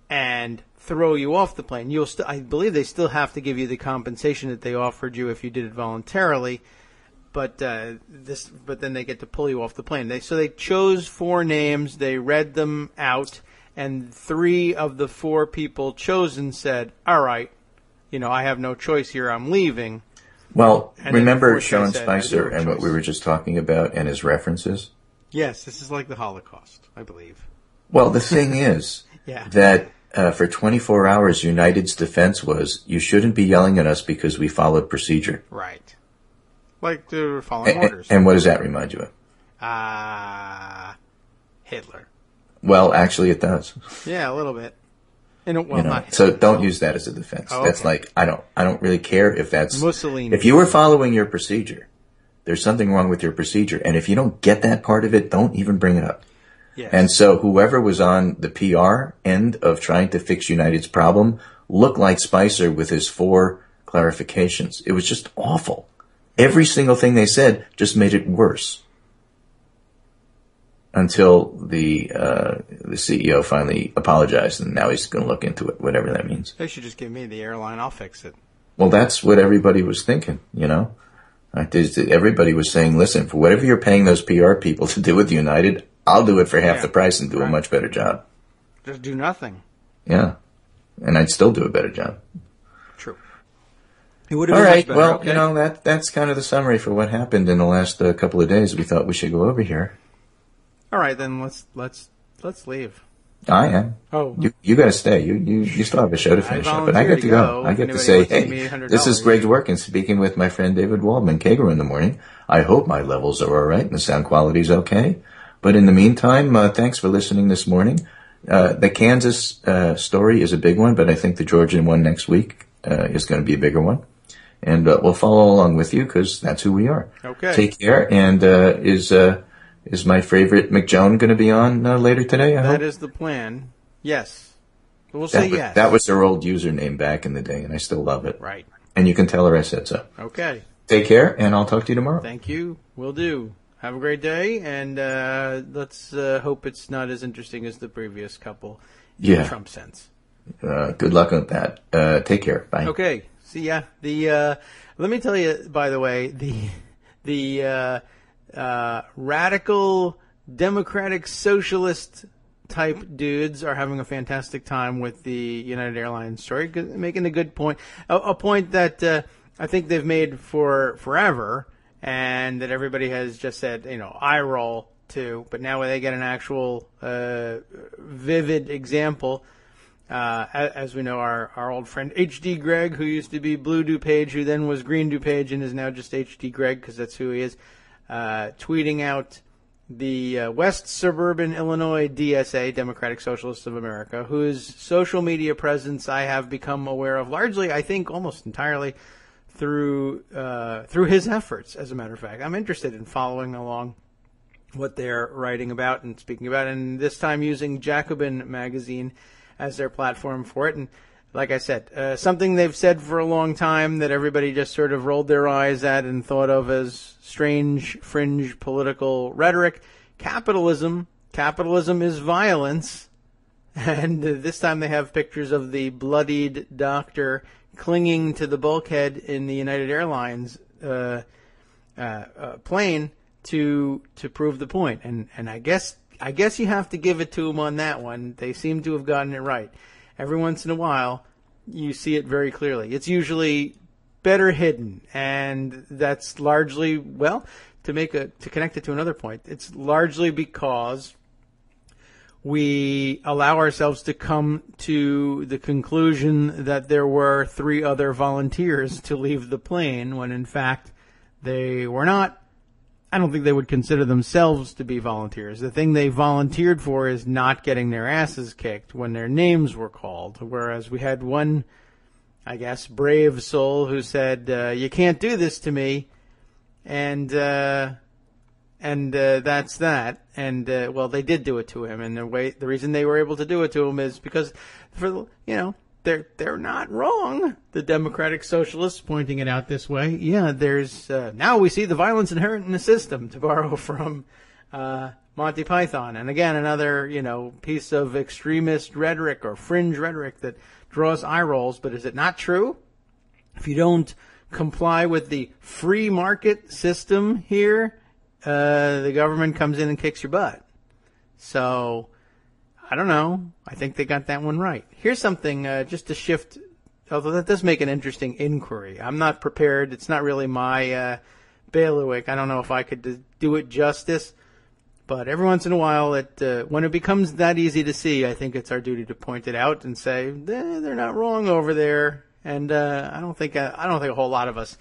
and throw you off the plane. I believe they still have to give you the compensation that they offered you if you did it voluntarily, but then they get to pull you off the plane. So they chose 4 names, they read them out, and 3 of the 4 people chosen said, "All right, I have no choice here. I'm leaving." Well, remember Sean Spicer and what we were just talking about and his references? Yes, this is like the Holocaust, I believe. Well, the thing is Yeah. that for 24 hours, United's defense was, you shouldn't be yelling at us because we followed procedure. Right. Like they were following orders. And what does that remind you of? Hitler. Well, actually, it does. Yeah, a little bit. And You know, so don't use that as a defense. Oh, That's okay. like, I don't really care if that's Mussolini. If you were following your procedure, there's something wrong with your procedure, and if you don't get that part of it, don't even bring it up. Yes. And so whoever was on the PR end of trying to fix United's problem looked like Spicer with his 4 clarifications. It was just awful. Every single thing they said just made it worse. Until the CEO finally apologized, and now he's going to look into it, whatever that means. They should just give me the airline. I'll fix it. Well, that's what everybody was thinking, you know. Everybody was saying, listen, for whatever you're paying those PR people to do with United, I'll do it for half the price and do a much better job. Just do nothing. Yeah. And I'd still do a better job. True. It would have All been right. much better. Well, Okay. you know, that's kind of the summary for what happened in the last couple of days. We thought we should go over here. All right, then let's leave. I am. Oh. You got to stay. You still have a show to finish up, but I volunteered get to to go. go. I If get to anybody say, wants to give hey, me $100. this is Greg Dworkin speaking with my friend David Waldman, Kagro in the morning. I hope my levels are all right and the sound quality is okay. But in the meantime, thanks for listening this morning. The Kansas story is a big one, but I think the Georgian one next week is going to be a bigger one. And we'll follow along with you because that's who we are. Okay. Take care. And is my favorite McJoan going to be on later today? I hope? That is the plan. Yes. We'll say yes. That was her old username back in the day, and I still love it. Right. And you can tell her I said so. Okay. Take care, and I'll talk to you tomorrow. Thank you. Will do. Have a great day, and let's hope it's not as interesting as the previous couple in Yeah. Trump sense. Good luck with that. Take care. Bye. Okay. See ya. Let me tell you, by the way, the radical democratic socialist type dudes are having a fantastic time with the United Airlines story, making a good point, a point that I think they've made for forever, and that everybody has just said, eye roll to. But now when they get an actual vivid example, as we know, our old friend H.D. Gregg, who used to be Blue DuPage, who then was Green DuPage, and is now just H.D. Gregg because that's who he is, tweeting out the West Suburban Illinois DSA, Democratic Socialists of America, whose social media presence I have become aware of largely, I think almost entirely, through his efforts, as a matter of fact. I'm interested in following along what they're writing about and speaking about, and this time using Jacobin magazine as their platform for it. And like I said, something they've said for a long time that everybody just sort of rolled their eyes at and thought of as strange, fringe political rhetoric. Capitalism is violence. And this time they have pictures of the bloodied doctor clinging to the bulkhead in the United Airlines plane to prove the point. And I guess you have to give it to them on that one. They seem to have gotten it right. Every once in a while, you see it very clearly. It's usually better hidden, and that's largely, well, to connect it to another point, it's largely because we allow ourselves to come to the conclusion that there were 3 other volunteers to leave the plane, when in fact they were not. I don't think they would consider themselves to be volunteers. The thing they volunteered for is not getting their asses kicked when their names were called. Whereas we had one, I guess, brave soul who said, you can't do this to me. And that's that. And, well, they did do it to him. And the reason they were able to do it to him is because, they're not wrong. The Democratic Socialists pointing it out this way. Yeah, there's now we see the violence inherent in the system, to borrow from Monty Python. And again, another piece of extremist rhetoric or fringe rhetoric that draws eye rolls. But is it not true? If you don't comply with the free market system here, the government comes in and kicks your butt. So I don't know. I think they got that one right. Here's something just to shift, although that does make an interesting inquiry. I'm not prepared. It's not really my bailiwick. I don't know if I could do it justice. But every once in a while, when it becomes that easy to see, I think it's our duty to point it out and say they're not wrong over there. And I don't think a whole lot of us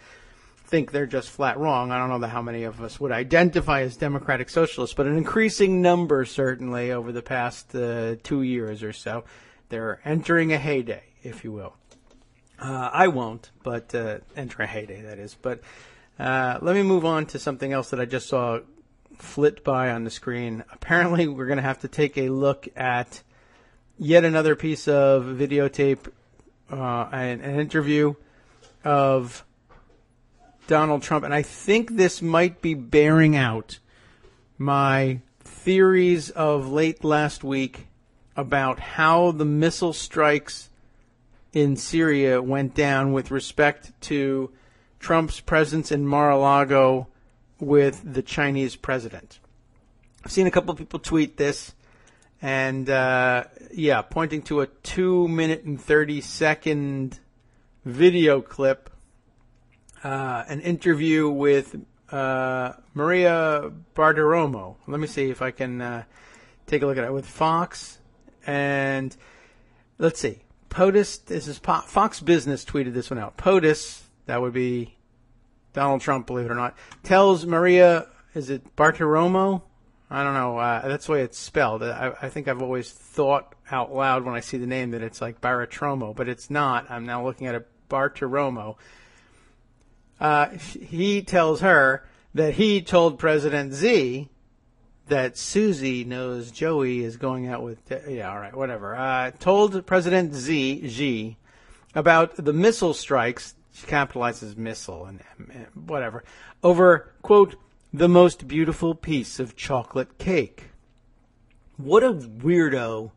think they're just flat wrong. I don't know how many of us would identify as democratic socialists, but an increasing number certainly over the past 2 years or so. They're entering a heyday, if you will. I won't, but enter a heyday, that is. But let me move on to something else that I just saw flit by on the screen. Apparently, we're going to have to take a look at yet another piece of videotape, an interview of Donald Trump. And I think this might be bearing out my theories of late last week about how the missile strikes in Syria went down with respect to Trump's presence in Mar-a-Lago with the Chinese president. I've seen a couple of people tweet this, and pointing to a 2-minute and 30-second video clip, an interview with Maria Bartiromo. Let me see if I can take a look at it with Fox. And let's see, POTUS. This is Fox Business tweeted this one out. POTUS, that would be Donald Trump, believe it or not, tells Maria, is it Bartiromo? I don't know. That's the way it's spelled. I think I've always thought out loud when I see the name that it's like Bartiromo, but it's not. I'm now looking at it, Bartiromo. He tells her that he told President Z that Susie knows Joey is going out with... all right, whatever. Told President Xi about the missile strikes. She capitalizes missile and whatever. Over, quote, the most beautiful piece of chocolate cake. What a weirdo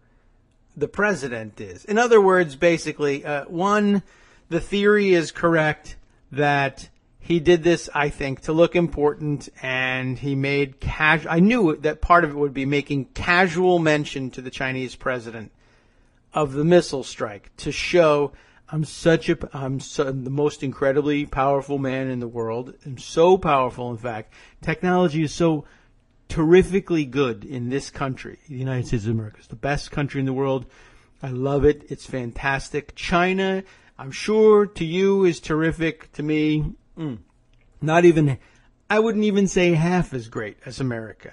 the president is. In other words, basically, one, the theory is correct that he did this, I think, to look important, and he made casual... I knew that part of it would be making casual mention to the Chinese president of the missile strike to show... I'm the most incredibly powerful man in the world. I'm so powerful, in fact. Technology is so terrifically good in this country. The United States of America is the best country in the world. I love it. It's fantastic. China, I'm sure to you is terrific. To me, I wouldn't even say half as great as America.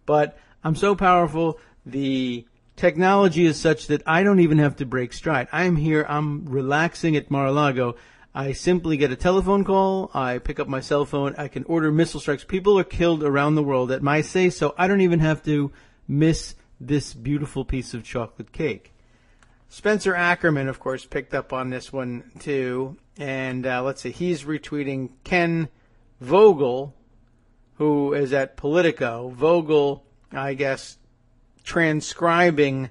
But I'm so powerful. The technology is such that I don't even have to break stride. I'm here. I'm relaxing at Mar-a-Lago. I simply get a telephone call. I pick up my cell phone. I can order missile strikes. People are killed around the world at my say, so I don't even have to miss this beautiful piece of chocolate cake. Spencer Ackerman, of course, picked up on this one, too. And let's see. He's retweeting Ken Vogel, who is at Politico. Vogel, I guess, transcribing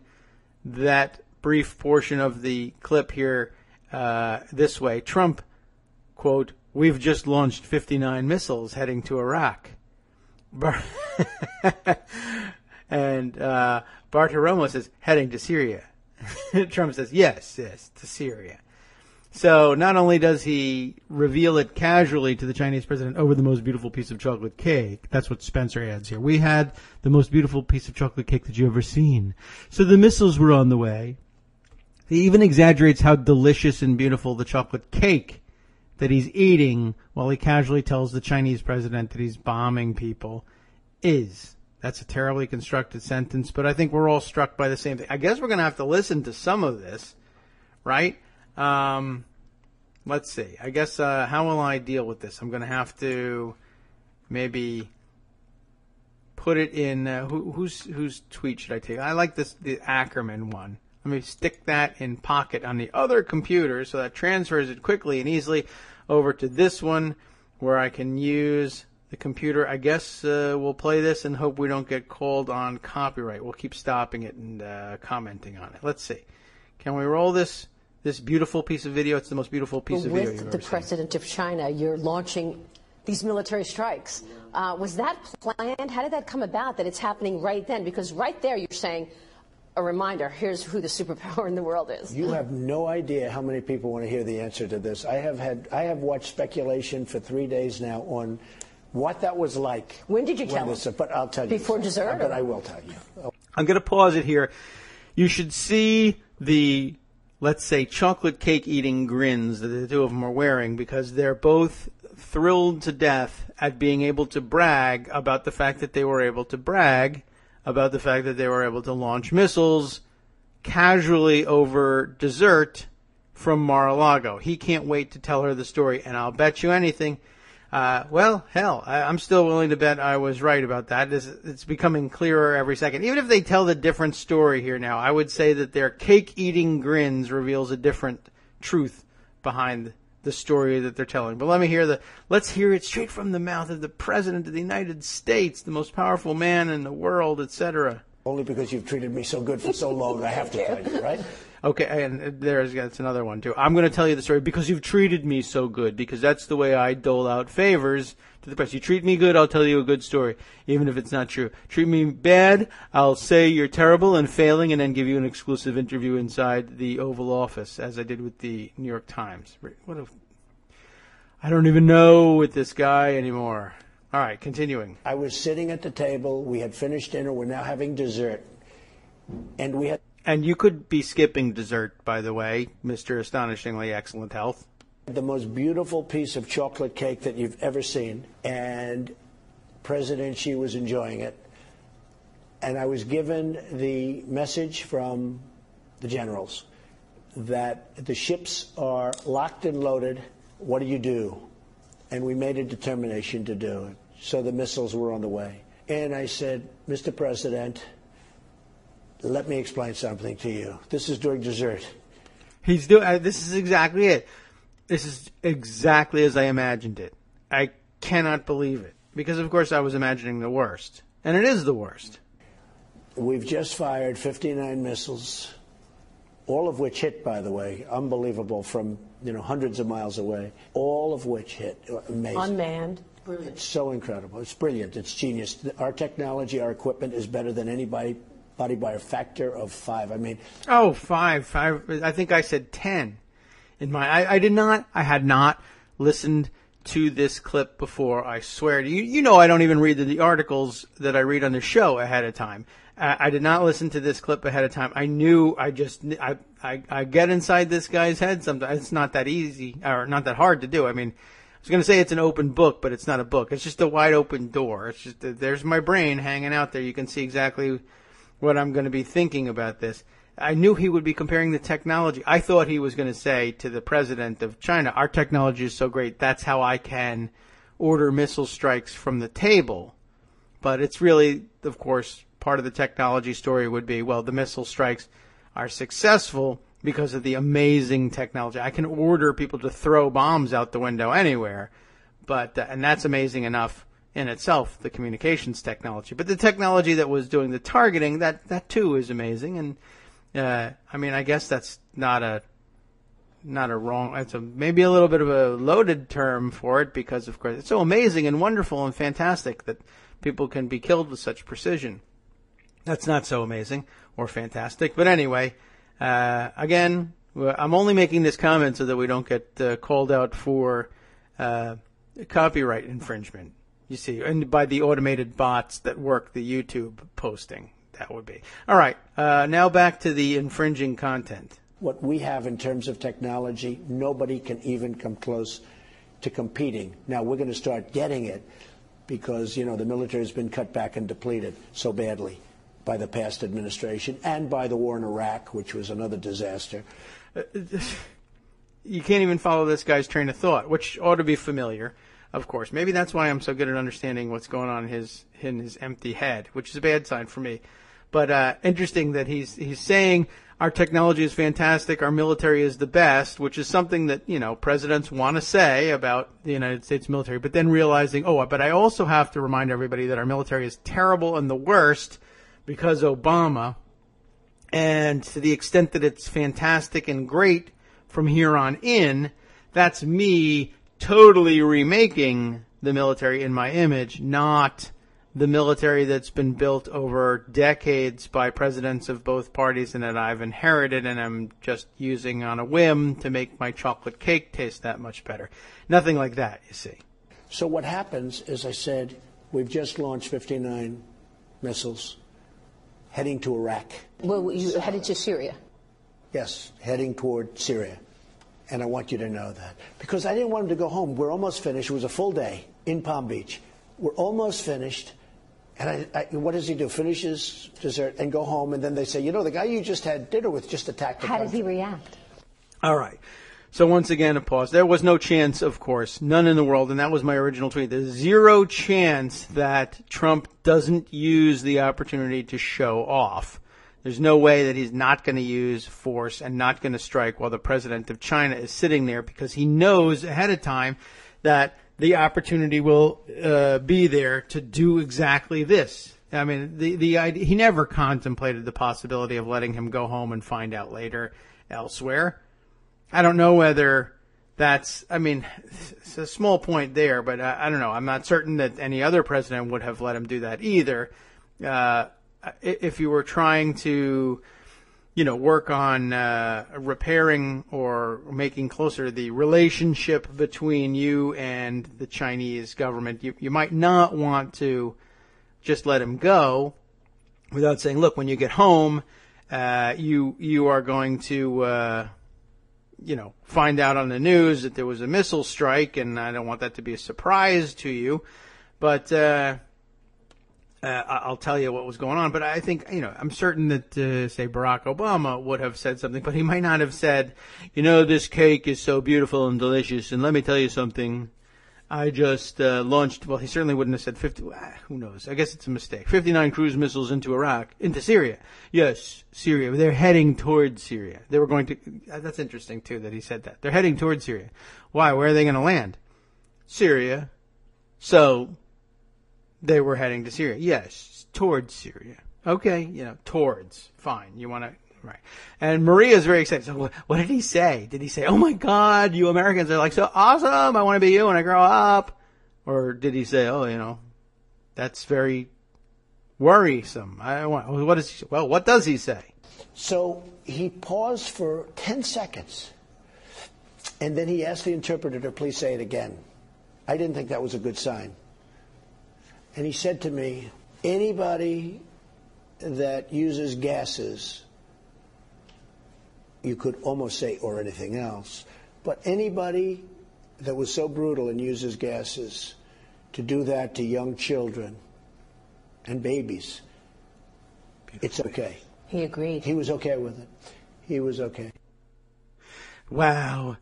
that brief portion of the clip here this way. Trump, quote, we've just launched 59 missiles heading to Iraq. And Bartiromo says, heading to Syria. Trump says, yes, to Syria. So not only does he reveal it casually to the Chinese president over the most beautiful piece of chocolate cake, that's what Spencer adds here. We had the most beautiful piece of chocolate cake that you ever seen. So the missiles were on the way. He even exaggerates how delicious and beautiful the chocolate cake that he's eating while he casually tells the Chinese president that he's bombing people is. That's a terribly constructed sentence, but I think we're all struck by the same thing. I guess we're going to have to listen to some of this, right? Let's see. I guess, how will I deal with this? I'm going to have to maybe put it in, whose tweet should I take? I like the Ackerman one. Let me stick that in Pocket on the other computer so that transfers it quickly and easily over to this one where I can use the computer. I guess we'll play this and hope we don't get called on copyright. We'll keep stopping it and commenting on it. Let's see. Can we roll this beautiful piece of video? It's the most beautiful piece of video you've ever seen. With the president of China, you're launching these military strikes. Was that planned? How did that come about that it's happening right then? Because right there you're saying, a reminder, here's who the superpower in the world is. You have no idea how many people want to hear the answer to this. I have watched speculation for 3 days now on what that was like. When did you tell him? But I'll tell you. Before dessert? But I will tell you. I'm going to pause it here. You should see the, let's say, chocolate cake eating grins that the two of them are wearing, because they're both thrilled to death at being able to brag about the fact that they were able to brag about the fact that they were able to launch missiles casually over dessert from Mar-a-Lago. He can't wait to tell her the story, and I'll bet you anything. I'm still willing to bet I was right about that. It's becoming clearer every second. Even if they tell the different story here now, I would say that their cake-eating grins reveals a different truth behind the story that they're telling. But let's hear it straight from the mouth of the President of the United States, the most powerful man in the world, etc. Only because you've treated me so good for so long, I have to tell you, right? Okay, and that's another one, too. I'm going to tell you the story because you've treated me so good, because that's the way I dole out favors to the press. You treat me good, I'll tell you a good story, even if it's not true. Treat me bad, I'll say you're terrible and failing, and then give you an exclusive interview inside the Oval Office, as I did with the New York Times. I don't even know with this guy anymore. All right, continuing. I was sitting at the table. We had finished dinner. We're now having dessert. And you could be skipping dessert, by the way, Mr. Astonishingly Excellent Health. The most beautiful piece of chocolate cake that you've ever seen. And President Xi was enjoying it. And I was given the message from the generals that the ships are locked and loaded. What do you do? And we made a determination to do it. So the missiles were on the way. And I said, Mr. President, let me explain something to you. This is during dessert. This is exactly it. This is exactly as I imagined it. I cannot believe it. Because, of course, I was imagining the worst. And it is the worst. We've just fired 59 missiles, all of which hit, by the way, unbelievable, from hundreds of miles away, all of which hit. Amazing. Unmanned. Brilliant. It's so incredible. It's brilliant. It's genius. Our technology, our equipment is better than anybody by a factor of 5. I mean... Oh, 5. I think I said 10. I had not listened to this clip before, I swear to you. You know I don't even read the articles that I read on the show ahead of time. I did not listen to this clip ahead of time. I knew I get inside this guy's head sometimes. It's not that easy, or not that hard to do. I mean, I was going to say it's an open book, but it's not a book. It's just a wide open door. It's just, there's my brain hanging out there. You can see exactly what I'm going to be thinking about this. I knew he would be comparing the technology. I thought he was going to say to the president of China, our technology is so great, that's how I can order missile strikes from the table. But it's really, of course, part of the technology story would be, well, the missile strikes are successful because of the amazing technology. I can order people to throw bombs out the window anywhere, but and that's amazing enough in itself, the communications technology. But the technology that was doing the targeting, that too is amazing. And I mean, I guess that's not a wrong. It's maybe a little bit of a loaded term for it, because of course it's so amazing and wonderful and fantastic that people can be killed with such precision. That's not so amazing or fantastic. But anyway, again, I'm only making this comment so that we don't get called out for copyright infringement, you see, and by the automated bots that work the YouTube posting. That would be. All right, now back to the infringing content. What we have in terms of technology, nobody can even come close to competing. Now, we're going to start getting it because, the military has been cut back and depleted so badly by the past administration and by the war in Iraq, which was another disaster. You can't even follow this guy's train of thought, which ought to be familiar, of course. Maybe that's why I'm so good at understanding what's going on in his empty head, which is a bad sign for me. But interesting that he's saying our technology is fantastic, our military is the best, which is something that, presidents want to say about the United States military, but then realizing, but I also have to remind everybody that our military is terrible and the worst because Obama, and to the extent that it's fantastic and great from here on in, that's me totally remaking the military in my image, not the military that's been built over decades by presidents of both parties and that I've inherited and I'm just using on a whim to make my chocolate cake taste that much better. Nothing like that, you see. So what happens is, I said, we've just launched 59 missiles heading to Iraq. Well, you headed to Syria. Yes, heading toward Syria. And I want you to know that. Because I didn't want him to go home. We're almost finished. It was a full day in Palm Beach. We're almost finished. And what does he do? Finish his dessert and go home. And then they say, you know, the guy you just had dinner with just attacked the country. How did he react? All right. So once again, a pause. There was no chance, of course, none in the world, and that was my original tweet. There's zero chance that Trump doesn't use the opportunity to show off. There's no way that he's not going to use force and not going to strike while the president of China is sitting there, because he knows ahead of time that the opportunity will be there to do exactly this. I mean, the idea, he never contemplated the possibility of letting him go home and find out later elsewhere. I don't know whether that's, I mean, it's a small point there, but I don't know. I'm not certain that any other president would have let him do that either. If you were trying to, you know, work on repairing or making closer the relationship between you and the Chinese government, you might not want to just let him go without saying, look, when you get home, you are going to, you know, find out on the news that there was a missile strike, and I don't want that to be a surprise to you, but I'll tell you what was going on. But I think, you know, I'm certain that, say, Barack Obama would have said something, but he might not have said, you know, this cake is so beautiful and delicious, and let me tell you something. I just launched, well, he certainly wouldn't have said 50, who knows? I guess it's a mistake. 59 cruise missiles into Iraq, into Syria. Yes, Syria. They're heading towards Syria. They were going to, that's interesting, too, that he said that. They're heading towards Syria. Why? Where are they going to land? Syria. So, they were heading to Syria. Yes, towards Syria. Okay, you know, towards. Fine. You want to, right. And Maria's very excited. So what did he say? Did he say, oh my God, you Americans are like so awesome. I want to be you when I grow up. Or did he say, oh, you know, that's very worrisome. What does he say? So he paused for 10 seconds. And then he asked the interpreter to please say it again. I didn't think that was a good sign. And he said to me, anybody that uses gases, you could almost say, or anything else, but anybody that was so brutal and uses gases to do that to young children and babies, it's okay. He agreed. He was okay with it. He was okay. Wow.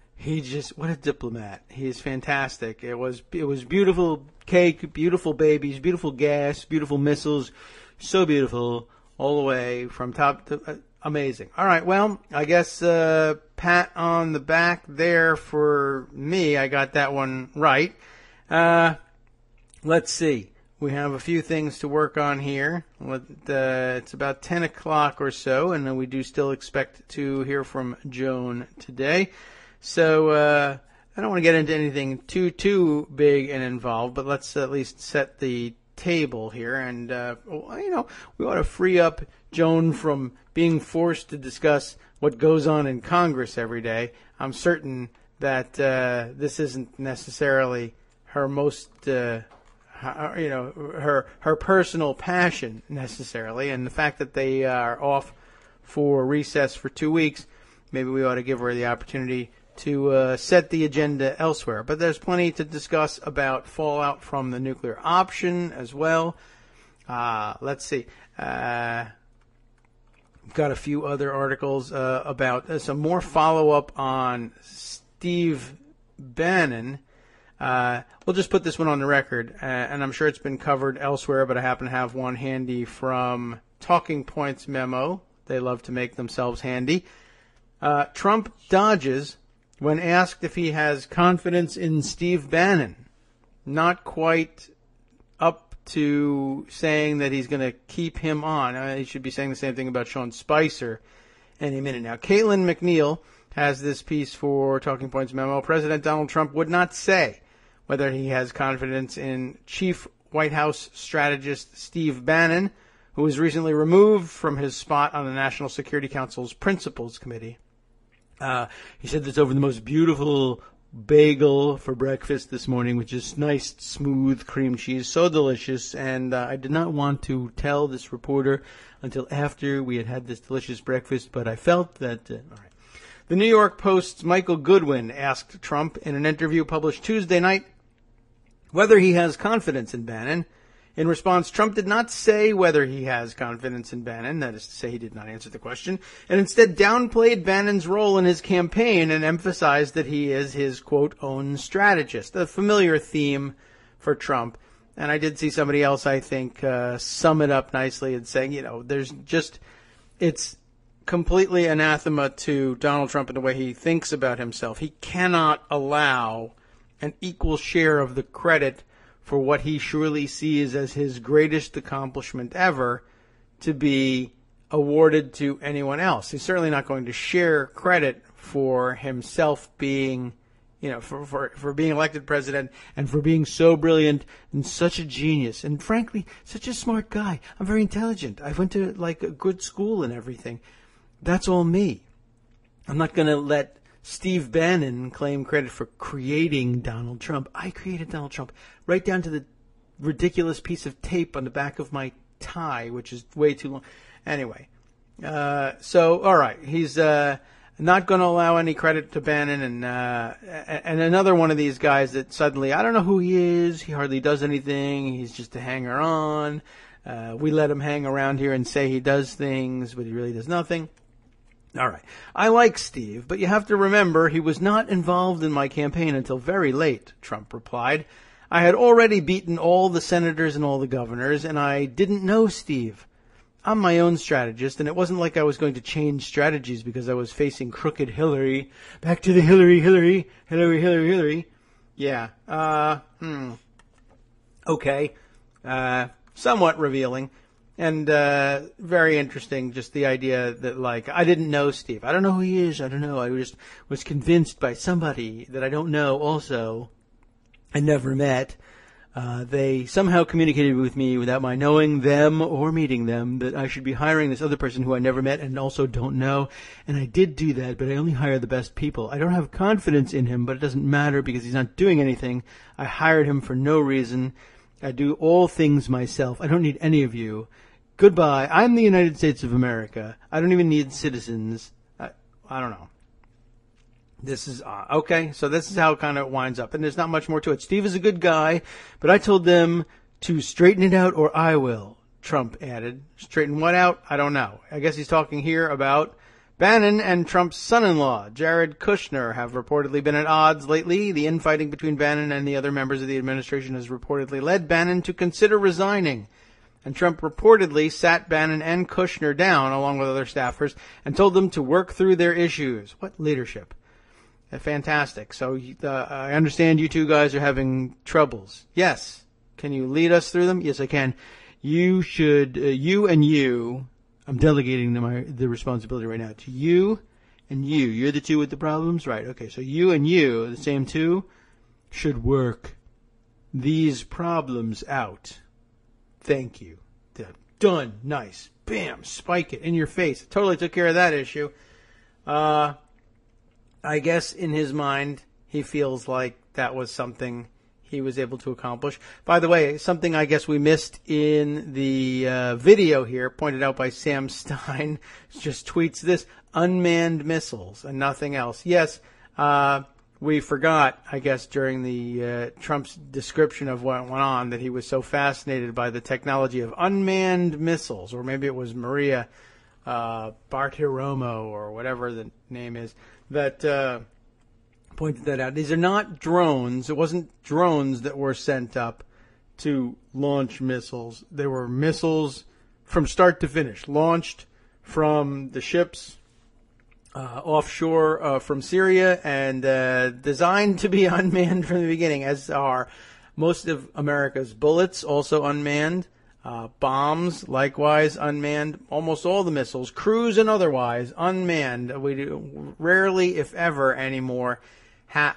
What a diplomat. He is fantastic. It was beautiful cake, beautiful babies, beautiful gas, beautiful missiles. So beautiful all the way from top to, amazing. All right. Well, I guess, pat on the back there for me. I got that one right. Let's see. We have a few things to work on here. It's about 10 o'clock or so, and we do still expect to hear from Joan today. So I don't want to get into anything too big and involved, but let's at least set the table here. And, you know, we ought to free up Joan from being forced to discuss what goes on in Congress every day. I'm certain that this isn't necessarily her most, her personal passion necessarily. And the fact that they are off for recess for 2 weeks, maybe we ought to give her the opportunity to set the agenda elsewhere. But there's plenty to discuss about fallout from the nuclear option as well. Let's see. Got a few other articles about some more follow-up on Steve Bannon. We'll just put this one on the record, and I'm sure it's been covered elsewhere, but I happen to have one handy from Talking Points memo. They love to make themselves handy. Trump dodges when asked if he has confidence in Steve Bannon. Not quite up to saying that he's going to keep him on. He should be saying the same thing about Sean Spicer any minute now. Caitlin McNeil has this piece for Talking Points memo. President Donald Trump would not say whether he has confidence in Chief White House strategist Steve Bannon, who was recently removed from his spot on the National Security Council's Principals Committee. He said this over the most beautiful bagel for breakfast this morning, which is nice, smooth cream cheese, so delicious. And I did not want to tell this reporter until after we had had this delicious breakfast, but I felt that, all right. The New York Post's Michael Goodwin asked Trump in an interview published Tuesday night whether he has confidence in Bannon. In response, Trump did not say whether he has confidence in Bannon, that is to say he did not answer the question, and instead downplayed Bannon's role in his campaign and emphasized that he is his, quote, own strategist, a familiar theme for Trump. And I did see somebody else, I think, sum it up nicely and saying, there's just, it's completely anathema to Donald Trump in the way he thinks about himself. He cannot allow an equal share of the credit for what he surely sees as his greatest accomplishment ever to be awarded to anyone else. He's certainly not going to share credit for himself being, for being elected president and for being so brilliant and such a genius and frankly, such a smart guy. I'm very intelligent. I went to a good school and everything. That's all me. I'm not going to let Steve Bannon claim credit for creating Donald Trump. I created Donald Trump right down to the ridiculous piece of tape on the back of my tie, which is way too long. Anyway, so all right, he's not going to allow any credit to Bannon, and another one of these guys that suddenly I don't know who he is. He hardly does anything. He's just a hanger-on. We let him hang around here and say he does things, but he really does nothing. All right. I like Steve, but you have to remember he was not involved in my campaign until very late, Trump replied. I had already beaten all the senators and all the governors, and I didn't know Steve. I'm my own strategist, and it wasn't like I was going to change strategies because I was facing crooked Hillary. Back to the Hillary. Yeah. Okay. Somewhat revealing. And very interesting, just the idea that, I didn't know Steve. I don't know who he is. I don't know. I just was convinced by somebody that I don't know also. I never met. They somehow communicated with me without my knowing them or meeting them that I should be hiring this other person who I never met and also don't know. And I did do that, but I only hire the best people. I don't have confidence in him, but it doesn't matter because he's not doing anything. I hired him for no reason. I do all things myself. I don't need any of you. Goodbye. I'm the United States of America. I don't even need citizens. I don't know. This is, okay, so this is how it kind of winds up. And there's not much more to it. Steve is a good guy, but I told them to straighten it out or I will, Trump added. Straighten what out? I don't know. I guess he's talking here about Bannon and Trump's son-in-law, Jared Kushner, have reportedly been at odds lately. The infighting between Bannon and the other members of the administration has reportedly led Bannon to consider resigning. And Trump reportedly sat Bannon and Kushner down, along with other staffers, and told them to work through their issues. What leadership. Fantastic. So I understand you two guys are having troubles. Yes. Can you lead us through them? Yes, I can. You should, I'm delegating the responsibility right now to you and you. You're the two with the problems? Right. Okay. So you and you, the same two, should work these problems out. Thank you. Done. Nice. Bam. Spike it in your face. Totally took care of that issue. I guess in his mind, he feels like that was something he was able to accomplish. By the way, something I guess we missed in the video here, pointed out by Sam Stein, just tweets this, unmanned missiles and nothing else. Yes, we forgot, I guess, during the Trump's description of what went on that he was so fascinated by the technology of unmanned missiles, or maybe it was Maria Bartiromo or whatever the name is, that pointed that out. These are not drones. It wasn't drones that were sent up to launch missiles. They were missiles from start to finish, launched from the ships offshore from Syria and designed to be unmanned from the beginning, as are most of America's bullets, also unmanned. Bombs, likewise unmanned. Almost all the missiles, cruise and otherwise, unmanned. We do rarely, if ever, anymore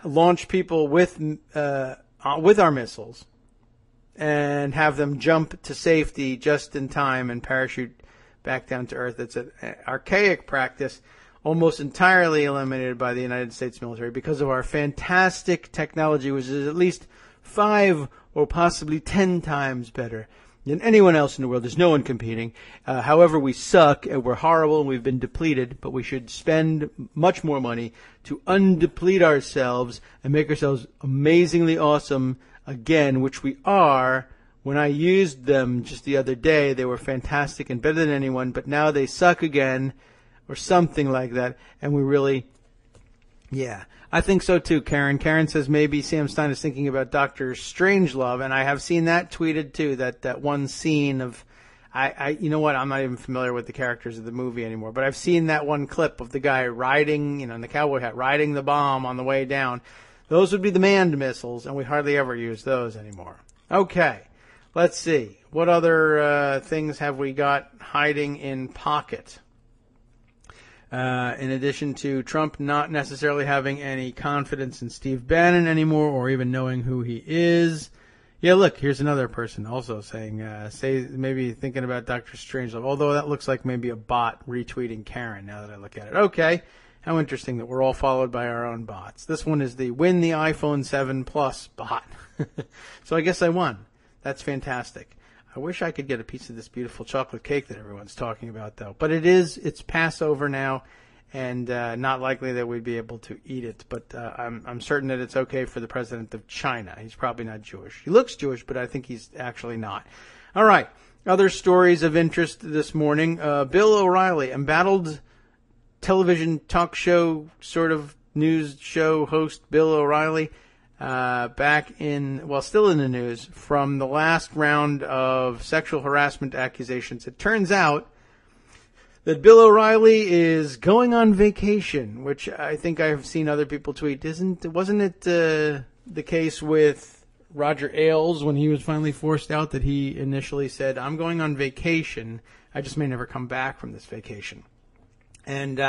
launch people with our missiles and have them jump to safety just in time and parachute back down to earth. It's an archaic practice. almost entirely eliminated by the United States military because of our fantastic technology, which is at least 5 or possibly 10 times better than anyone else in the world. There's no one competing. However, we suck and we're horrible and we've been depleted, but we should spend much more money to undeplete ourselves and make ourselves amazingly awesome again, which we are. When I used them just the other day, they were fantastic and better than anyone, but now they suck again, or something like that, and we really, yeah. I think so too, Karen. Karen says maybe Sam Stein is thinking about Dr. Strangelove, and I have seen that tweeted too, that one scene of, you know what, I'm not even familiar with the characters of the movie anymore, but I've seen that one clip of the guy riding, in the cowboy hat, riding the bomb on the way down. Those would be the manned missiles, and we hardly ever use those anymore. Okay. Let's see. What other things have we got hiding in pocket? In addition to Trump not necessarily having any confidence in Steve Bannon anymore or even knowing who he is. Yeah, look, here's another person also saying, maybe thinking about Dr. Strangelove, although that looks like maybe a bot retweeting Karen now that I look at it. Okay. How interesting that we're all followed by our own bots. This one is the Win the iPhone 7 Plus bot. So I guess I won. That's fantastic. I wish I could get a piece of this beautiful chocolate cake that everyone's talking about, though. But it's Passover now, and not likely that we'd be able to eat it. But I'm certain that it's okay for the president of China. He's probably not Jewish. He looks Jewish, but I think he's actually not. All right. Other stories of interest this morning. Bill O'Reilly, embattled television talk show, sort of news show host Bill O'Reilly, still in the news from the last round of sexual harassment accusations. It turns out that Bill O'Reilly is going on vacation, which I think I've seen other people tweet. Wasn't it the case with Roger Ailes when he was finally forced out that he initially said, I'm going on vacation. I just may never come back from this vacation. And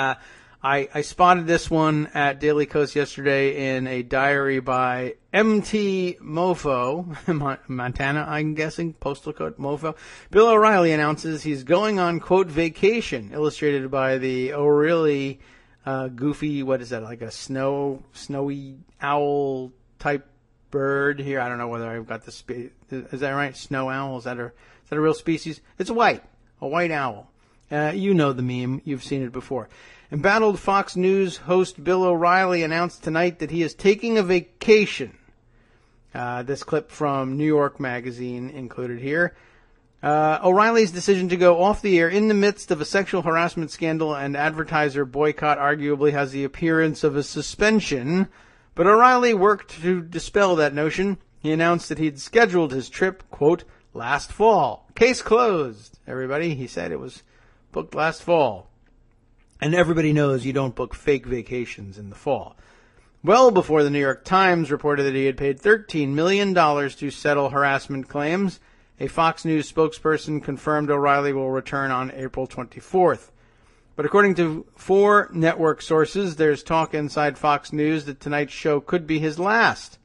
I spotted this one at Daily Kos yesterday in a diary by MT Mofo, Montana, I'm guessing, postal code Mofo. Bill O'Reilly announces he's going on, quote, vacation, illustrated by the O'Reilly goofy, what is that, like a snowy owl type bird here? I don't know whether I've got the is that right? Snow owl? Is that a real species? It's a white owl. You know the meme. You've seen it before. Embattled Fox News host Bill O'Reilly announced tonight that he is taking a vacation. This clip from New York Magazine included here. O'Reilly's decision to go off the air in the midst of a sexual harassment scandal and advertiser boycott arguably has the appearance of a suspension, but O'Reilly worked to dispel that notion. He announced that he'd scheduled his trip, quote, last fall. Case closed, everybody. He said it was booked last fall. And everybody knows you don't book fake vacations in the fall. Well before the New York Times reported that he had paid $13 million to settle harassment claims, a Fox News spokesperson confirmed O'Reilly will return on April 24th. But according to 4 network sources, there's talk inside Fox News that tonight's show could be his last.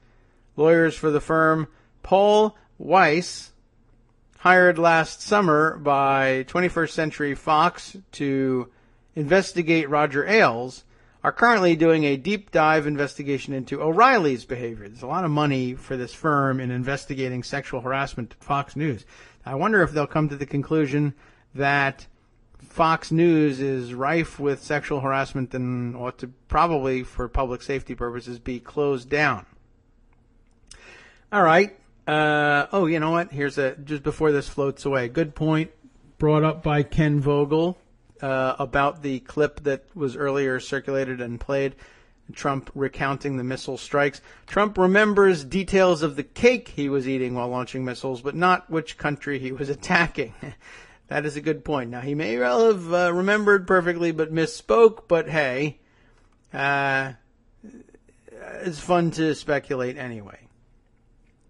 Lawyers for the firm Paul Weiss, hired last summer by 21st Century Fox to investigate Roger Ailes, are currently doing a deep dive investigation into O'Reilly's behavior. There's a lot of money for this firm in investigating sexual harassment at Fox News. I wonder if they'll come to the conclusion that Fox News is rife with sexual harassment and ought to probably, for public safety purposes, be closed down. All right. You know what? Here's just before this floats away. Good point brought up by Ken Vogel about the clip that was earlier circulated and played, Trump recounting the missile strikes. Trump remembers details of the cake he was eating while launching missiles, but not which country he was attacking. That is a good point. Now, he may well have remembered perfectly but misspoke, but hey, it's fun to speculate anyway.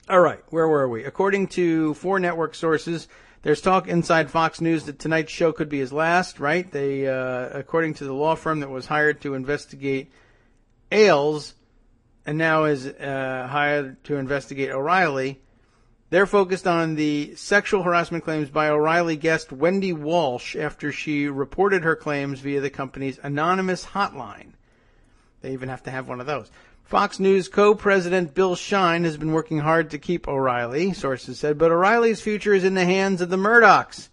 All right, where were we? According to 4 network sources, there's talk inside Fox News that tonight's show could be his last, right? They, according to the law firm that was hired to investigate Ailes and now is hired to investigate O'Reilly, They're focused on the sexual harassment claims by O'Reilly guest Wendy Walsh after she reported her claims via the company's anonymous hotline. They even have to have one of those. Fox News co-president Bill Shine has been working hard to keep O'Reilly, sources said, but O'Reilly's future is in the hands of the Murdochs.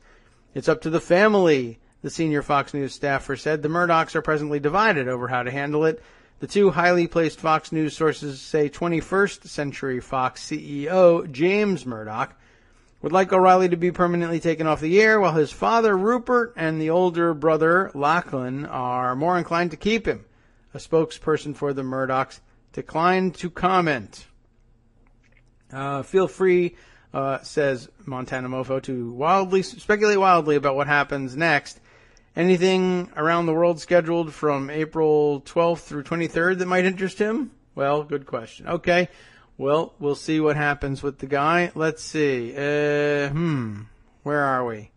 It's up to the family, the senior Fox News staffer said. The Murdochs are presently divided over how to handle it. The two highly placed Fox News sources say 21st Century Fox CEO James Murdoch would like O'Reilly to be permanently taken off the air, while his father Rupert and the older brother Lachlan are more inclined to keep him. A spokesperson for the Murdochs declined to comment. Feel free, says Montana Mofo, to speculate wildly about what happens next. Anything around the world scheduled from April 12th through 23rd that might interest him? Well, good question. Okay. Well, we'll see what happens with the guy. Let's see. Where are we?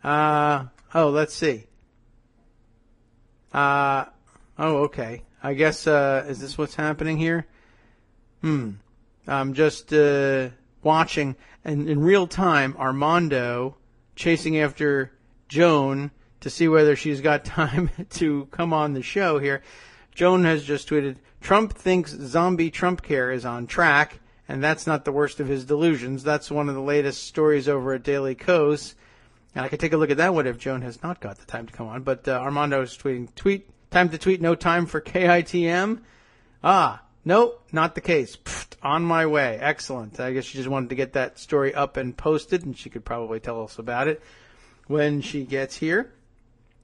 Let's see. Okay. I guess, is this what's happening here? I'm just, watching, and in real time, Armando chasing after Joan to see whether she's got time to come on the show here. Joan has just tweeted, Trump thinks zombie Trump care is on track, and that's not the worst of his delusions. That's one of the latest stories over at Daily Kos. And I could take a look at that one if Joan has not got the time to come on. But Armando is tweeting, time to tweet, no time for KITM. No, not the case. On my way. Excellent. I guess she just wanted to get that story up and posted, and she could probably tell us about it when she gets here.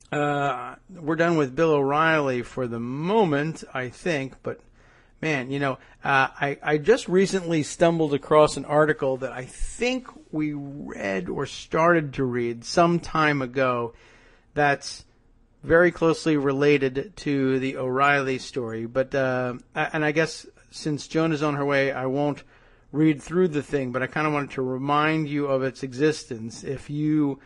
We're done with Bill O'Reilly for the moment, I think, but man, I just recently stumbled across an article that I think we read or started to read some time ago that's very closely related to the O'Reilly story, but, and I guess since Joan is on her way, I won't read through the thing, but I kind of wanted to remind you of its existence. If you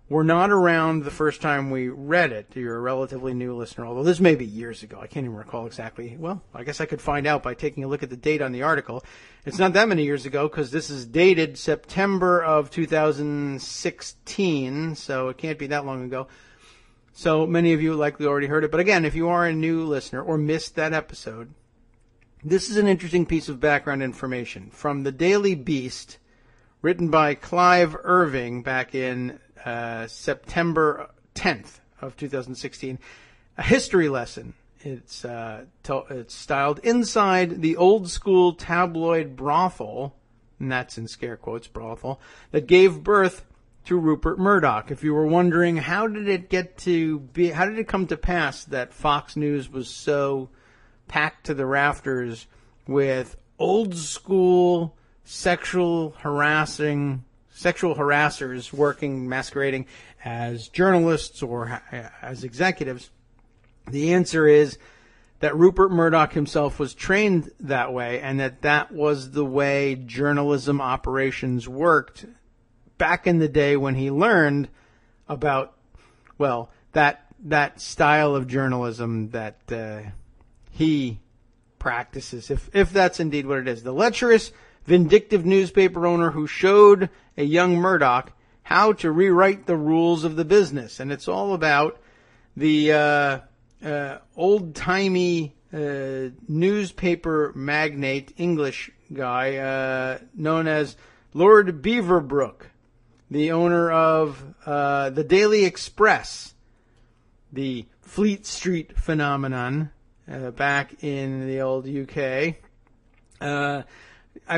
were not around the first time we read it, you're a relatively new listener, although this may be years ago. I can't even recall exactly. Well, I guess I could find out by taking a look at the date on the article. It's not that many years ago because this is dated September of 2016, so it can't be that long ago. So many of you likely already heard it. But again, if you are a new listener or missed that episode, this is an interesting piece of background information from the Daily Beast, written by Clive Irving back in September 10th of 2016, a history lesson. It's styled Inside the Old School Tabloid Brothel, and that's in scare quotes, brothel, that gave birth to Rupert Murdoch. If you were wondering, how did it come to pass that Fox News was so packed to the rafters with old school sexual harassers masquerading as journalists or as executives? The answer is that Rupert Murdoch himself was trained that way, and that was the way journalism operations worked back in the day when he learned about, well, that style of journalism that he practices, if that's indeed what it is. The lecherous, vindictive newspaper owner who showed a young Murdoch how to rewrite the rules of the business. And it's all about the old-timey newspaper magnate, English guy, known as Lord Beaverbrook, the owner of the Daily Express, the Fleet Street phenomenon back in the old UK. I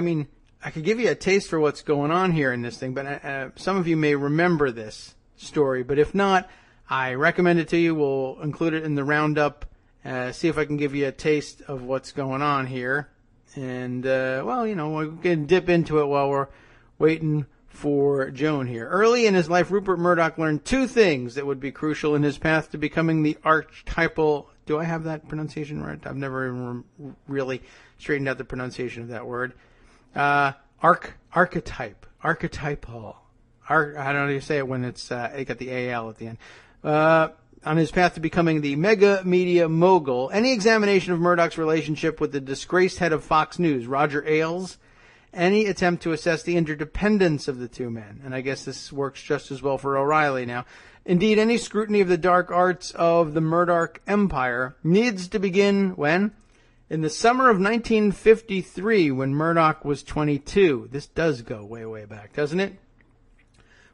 mean, I could give you a taste for what's going on here in this thing, but some of you may remember this story. But if not, I recommend it to you. We'll include it in the roundup. See if I can give you a taste of what's going on here. And, well, we can dip into it while we're waiting for Joan here. Early in his life, Rupert Murdoch learned two things that would be crucial in his path to becoming the archetypal. Do I have that pronunciation right? I've never even really straightened out the pronunciation of that word. Archetypal. I don't know how you say it when it got the AL at the end. On his path to becoming the mega media mogul, any examination of Murdoch's relationship with the disgraced head of Fox News, Roger Ailes, any attempt to assess the interdependence of the two men. And I guess this works just as well for O'Reilly now. Indeed, any scrutiny of the dark arts of the Murdoch empire needs to begin when? In the summer of 1953, when Murdoch was 22. This does go way, way back, doesn't it?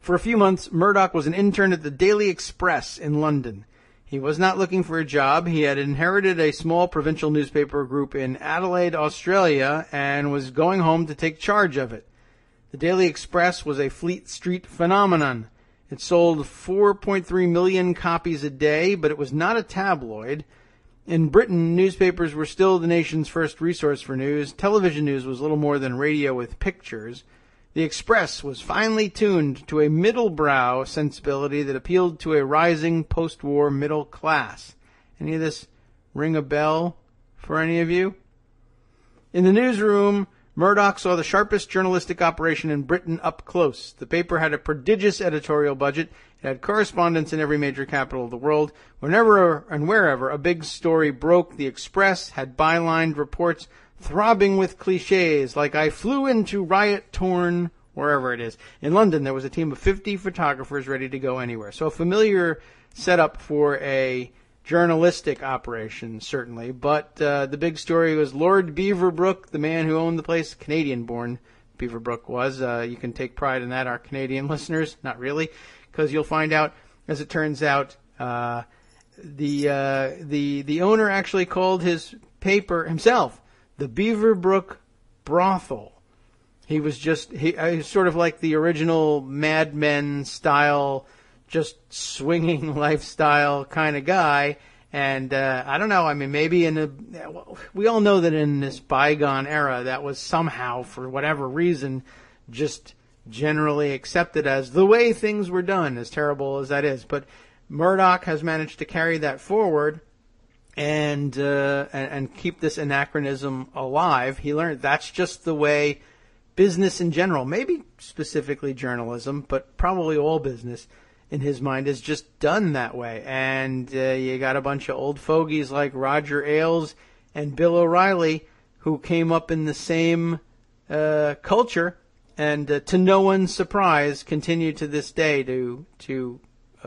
For a few months, Murdoch was an intern at the Daily Express in London. He was not looking for a job. He had inherited a small provincial newspaper group in Adelaide, Australia, and was going home to take charge of it. The Daily Express was a Fleet Street phenomenon. It sold 4.3 million copies a day, but it was not a tabloid. In Britain, newspapers were still the nation's first resource for news. Television news was little more than radio with pictures. The Express was finely tuned to a middle-brow sensibility that appealed to a rising post-war middle class. Any of this ring a bell for any of you? In the newsroom, Murdoch saw the sharpest journalistic operation in Britain up close. The paper had a prodigious editorial budget. It had correspondents in every major capital of the world. Whenever and wherever a big story broke, the Express had bylined reports throbbing with cliches like "I flew into riot-torn," wherever it is. In London, there was a team of 50 photographers ready to go anywhere. So a familiar setup for a journalistic operation, certainly. But the big story was Lord Beaverbrook, the man who owned the place. Canadian-born Beaverbrook was. You can take pride in that, our Canadian listeners. Not really, because you'll find out, as it turns out, the owner actually called his paper himself the Beaverbrook Brothel. He was sort of like the original Mad Men style, just swinging lifestyle kind of guy. And I don't know, I mean, maybe we all know that in this bygone era, that was somehow, for whatever reason, just generally accepted as the way things were done, as terrible as that is. But Murdoch has managed to carry that forward and keep this anachronism alive. He learned that's just the way business in general, maybe specifically journalism, but probably all business in his mind is just done that way. And you got a bunch of old fogies like Roger Ailes and Bill O'Reilly who came up in the same culture and to no one's surprise continue to this day to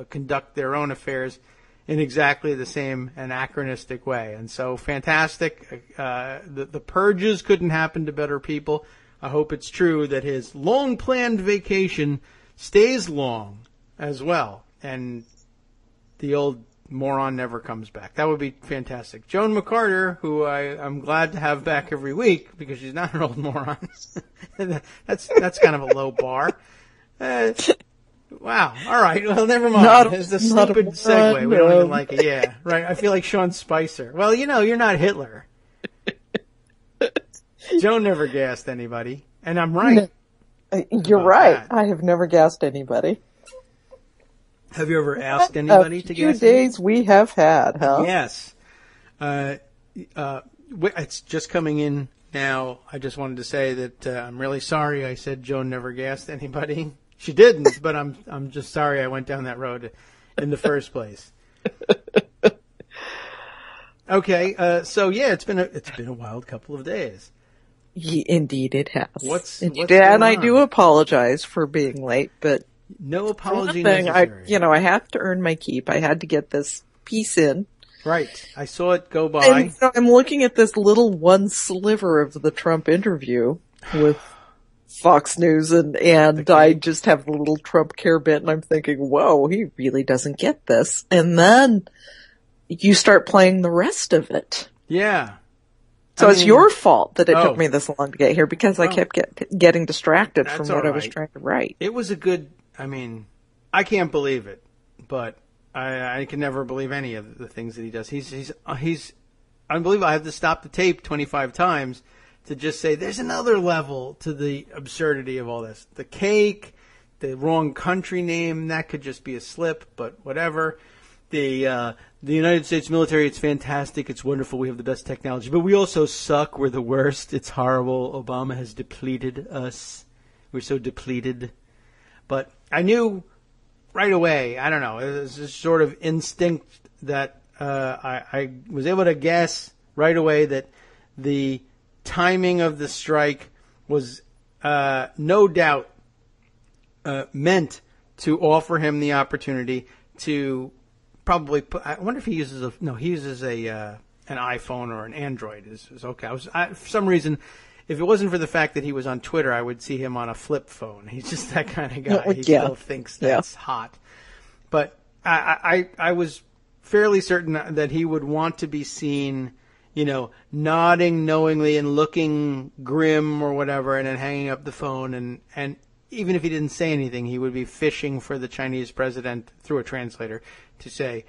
conduct their own affairs in exactly the same anachronistic way. And so fantastic. The purges couldn't happen to better people. I hope it's true that his long-planned vacation stays long as well, and the old moron never comes back. That would be fantastic. Joan McCarter, who I'm glad to have back every week because she's not an old moron. that's kind of a low bar. Wow. All right. Well, never mind. It's the stupid segue. We don't even like it. Yeah. Right. I feel like Sean Spicer. Well, you're not Hitler. Joan never gassed anybody, and I'm right. You're right. That. I have never gassed anybody. Have you ever asked anybody to gas? A few days we have had, huh? Yes. It's just coming in now. I just wanted to say that I'm really sorry I said Joan never gassed anybody. She didn't, but I'm just sorry I went down that road in the first place. Okay, so yeah, it's been a wild couple of days. Indeed, it has. What's going on? I do apologize for being late, but no apology necessary. I have to earn my keep. I had to get this piece in. Right. I saw it go by. And, I'm looking at this little one sliver of the Trump interview with Fox News, and I just have the little Trump care bit, and I'm thinking, whoa, he really doesn't get this. And then you start playing the rest of it. Yeah. So it's your fault that it took me this long to get here because I kept getting distracted from what I was trying to write. It was a good, I can't believe it, but I can never believe any of the things that he does. He's unbelievable. I have to stop the tape 25 times to just say there's another level to the absurdity of all this. The cake, the wrong country name, that could just be a slip, but whatever. The United States military, it's fantastic, it's wonderful, we have the best technology, but we also suck, we're the worst, it's horrible, Obama has depleted us, we're so depleted. But I knew right away, I don't know, it was this sort of instinct that I was able to guess right away that the timing of the strike was no doubt meant to offer him the opportunity to probably put, I wonder if he uses an iPhone or an Android is okay. For some reason, if it wasn't for the fact that he was on Twitter, I would see him on a flip phone. He's just that kind of guy. He still thinks that's hot. But I was fairly certain that he would want to be seen, nodding knowingly and looking grim or whatever, and then hanging up the phone. And even if he didn't say anything, he would be fishing for the Chinese president through a translator to say,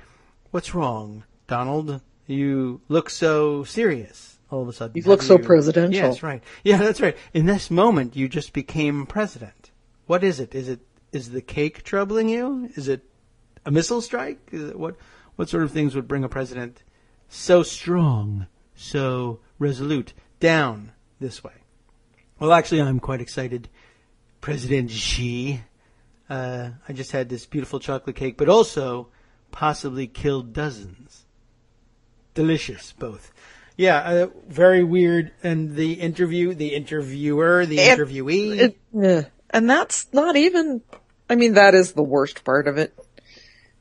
"What's wrong, Donald? You look so serious all of a sudden. You look so presidential." Yes, right. Yeah, that's right. In this moment, you just became president. What is it? Is the cake troubling you? Is it a missile strike? What sort of things would bring a president so strong, so resolute, down this way? Well, actually, I'm quite excited. President Xi, I just had this beautiful chocolate cake, but also possibly killed dozens. Delicious, both. Yeah, very weird. And the interviewer, the interviewee. And that's not even, that is the worst part of it.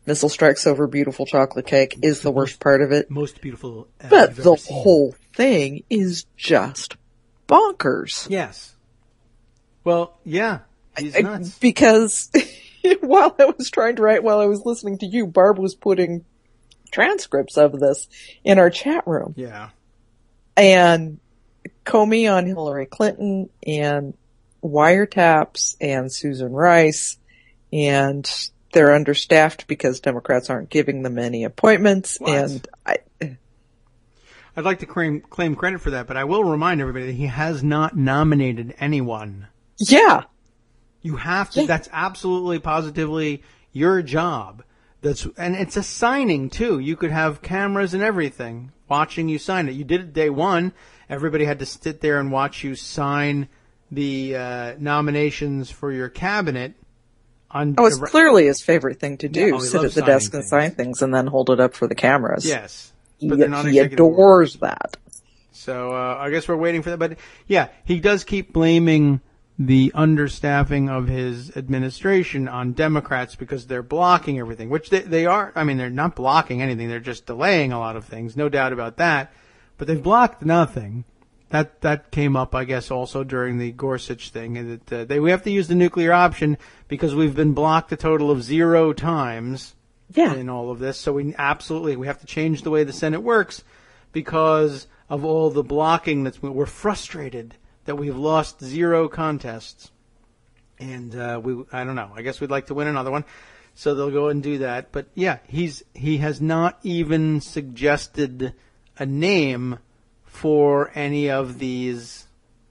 Missile strikes over beautiful chocolate cake is the worst part of it. Most beautiful. But the whole thing is just bonkers. Yes. Well, yeah, he's nuts. Because while I was listening to you, Barb was putting transcripts of this in our chat room. Yeah. And Comey on Hillary Clinton and wiretaps and Susan Rice, and they're understaffed because Democrats aren't giving them any appointments. What? And I'd like to claim credit for that, but I will remind everybody that he has not nominated anyone. Yeah. You have to. Yeah. That's absolutely, positively your job. And it's a signing too. You could have cameras and everything watching you sign it. You did it day one. Everybody had to sit there and watch you sign the nominations for your cabinet. It's clearly his favorite thing to do. Sit at the desk and sign things and then hold it up for the cameras. Yes. But he adores that. So I guess we're waiting for that. But yeah, he does keep blaming the understaffing of his administration on Democrats because they're blocking everything, which they are. They're not blocking anything. They're just delaying a lot of things. No doubt about that. But they've blocked nothing. That came up, I guess, also during the Gorsuch thing. And that we have to use the nuclear option because we've been blocked a total of 0 times in all of this. So we have to change the way the Senate works because of all the blocking we're frustrated that we've lost 0 contests. And I don't know. I guess we'd like to win another one. So they'll go and do that. But yeah, he has not even suggested a name for any of these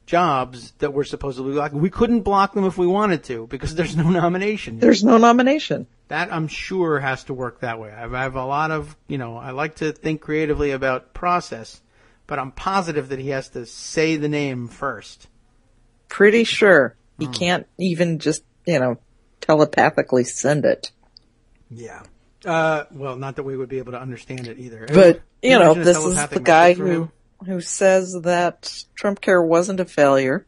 jobs that we're supposedly blocking. We couldn't block them if we wanted to because there's no nomination. There's no nomination. That, I'm sure, has to work that way. I have a lot of, I like to think creatively about process, but I'm positive that he has to say the name first. Pretty sure. He can't even just, telepathically send it. Yeah. Well, not that we would be able to understand it either. But, this is the guy who says that Trump Care wasn't a failure.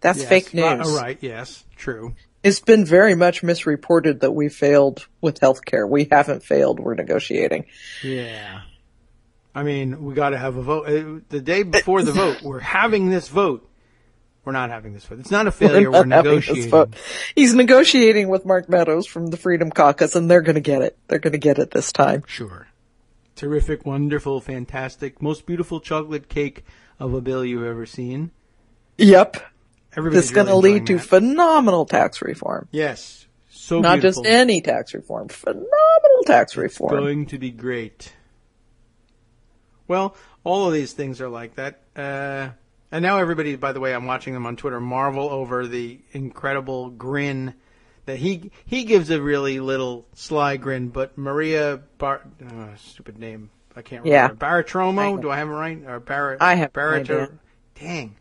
That's fake news. Right, yes, true. It's been very much misreported that we failed with health care. We haven't failed. We're negotiating. Yeah. We got to have a vote. The day before the vote, we're having this vote. We're not having this vote. It's not a failure. We're negotiating. He's negotiating with Mark Meadows from the Freedom Caucus, and they're going to get it. They're going to get it this time. Sure. Terrific, wonderful, fantastic, most beautiful chocolate cake of a bill you've ever seen. Yep. Everybody's this is going to lead to phenomenal tax reform. Yes. So not beautiful. Just any tax reform. Phenomenal tax reform. It's going to be great. Well, all of these things are like that. And now everybody, by the way, I'm watching them on Twitter, marvel over the incredible grin that he gives a really little sly grin, but Maria stupid name, I can't remember. Bartiromo, do I have it right? Or I have Bartiromo. Dang.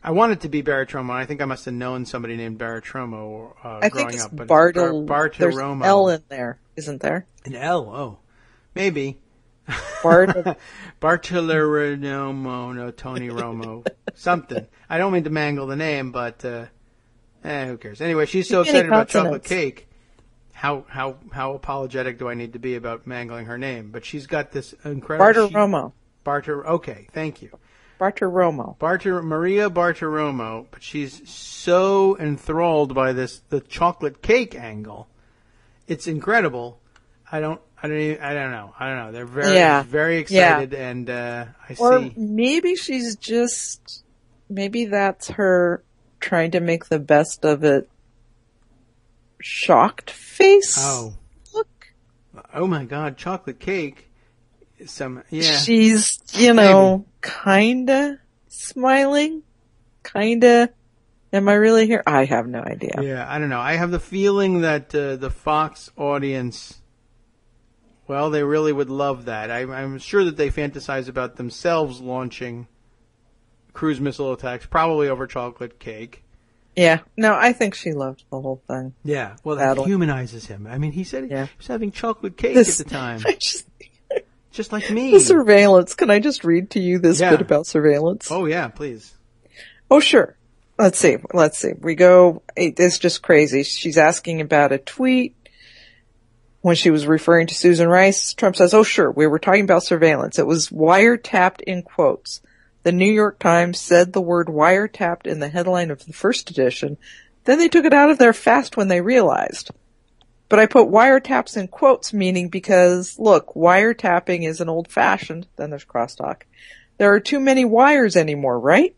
I want it to be Bartiromo. I think I must have known somebody named Bartiromo growing up. But Bartiromo. There's an L in there, isn't there? An L, oh. Maybe. Bartolomeo, no, Tony Romo, something. I don't mean to mangle the name, but who cares? Anyway, she's so excited about chocolate cake. How apologetic do I need to be about mangling her name? But she's got this incredible Bartiromo. Okay, thank you. Bartiromo. Maria Bartiromo, but she's so enthralled by the chocolate cake angle. It's incredible. I don't know. They're very excited, and I see. Or maybe maybe that's her trying to make the best of it. Shocked face. Oh, look! Oh my God, chocolate cake. She's kinda smiling, kinda. Am I really here? I have no idea. Yeah, I don't know. I have the feeling that the Fox audience. Well, they really would love that. I'm sure that they fantasize about themselves launching cruise missile attacks, probably over chocolate cake. Yeah. No, I think she loved the whole thing. Yeah. Well, that humanizes him. I mean, he said he was having chocolate cake at the time. Just like me. The surveillance. Can I just read to you this bit about surveillance? Oh, yeah, please. Oh, sure. Let's see. We go, it's just crazy. She's asking about a tweet. When she was referring to Susan Rice, Trump says, oh, sure, we were talking about surveillance. It was wiretapped in quotes. The New York Times said the word wiretapped in the headline of the first edition. Then they took it out of there fast when they realized. But I put wiretaps in quotes, meaning because, look, wiretapping is an old-fashioned, then there's crosstalk. There are too many wires anymore, right?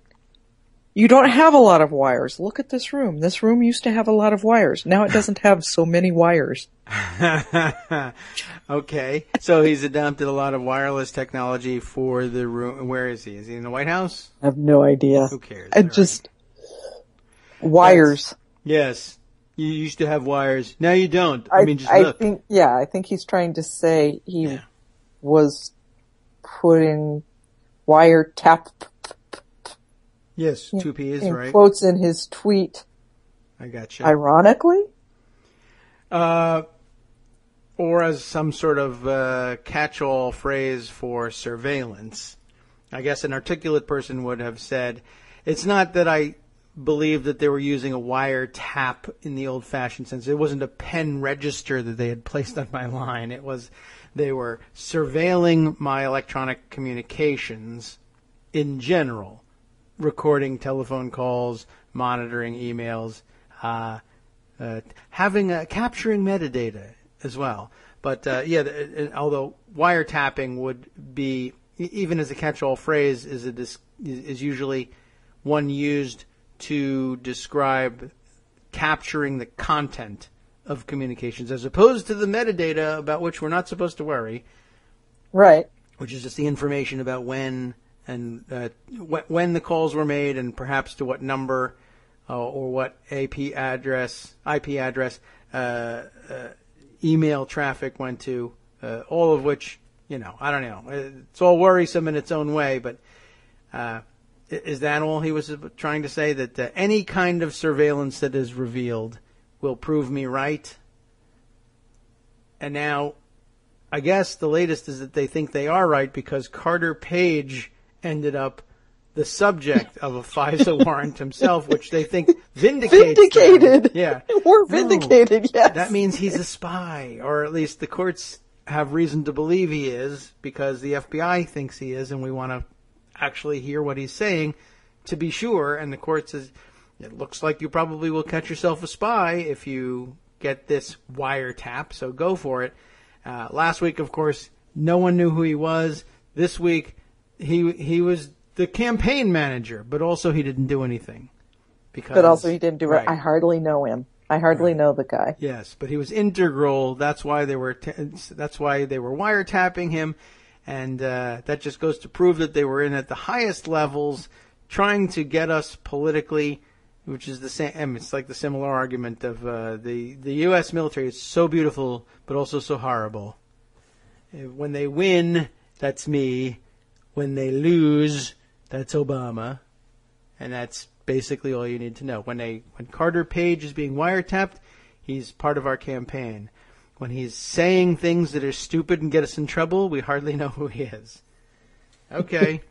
You don't have a lot of wires. Look at this room. This room used to have a lot of wires. Now it doesn't have so many wires. Okay. So he's adopted a lot of wireless technology for the room. Where is he? Is he in the White House? I have no idea. Who cares? Wires. Yes. You used to have wires. Now you don't. I mean, just look. I think he's trying to say he was putting wiretap. Yes, two P's, right? Quotes in his tweet. I gotcha. Ironically? Or as some sort of catch-all phrase for surveillance. I guess an articulate person would have said, it's not that I believe that they were using a wiretap in the old-fashioned sense. It wasn't a pen register that they had placed on my line. It was they were surveilling my electronic communications in general. Recording telephone calls, monitoring emails, capturing metadata as well. But although wiretapping would be, even as a catch-all phrase, is usually one used to describe capturing the content of communications, as opposed to the metadata about which we're not supposed to worry. Right. Which is just the information about when and when the calls were made, and perhaps to what number or what IP address, email traffic went to, all of which, I don't know. It's all worrisome in its own way, but is that all he was trying to say? That any kind of surveillance that is revealed will prove me right? And now, I guess the latest is that they think they are right because Carter Page ended up the subject of a FISA warrant himself, which they think vindicated. Yeah. We're vindicated, yes. That means he's a spy, or at least the courts have reason to believe he is, because the FBI thinks he is, and we want to actually hear what he's saying to be sure. And the court says, it looks like you probably will catch yourself a spy if you get this wiretap, so go for it. Last week, of course, no one knew who he was. This week, he was the campaign manager, but also he didn't do anything. But also he didn't do it. I hardly know him. I hardly know the guy. Yes, but he was integral. That's why they were wiretapping him, and that just goes to prove that they were in at the highest levels, trying to get us politically, which is the same. It's like the similar argument of the U.S. military is so beautiful, but also so horrible. When they win, that's me. When they lose, that's Obama. And that's basically all you need to know. When Carter Page is being wiretapped, he's part of our campaign. When he's saying things that are stupid and get us in trouble, we hardly know who he is. Okay.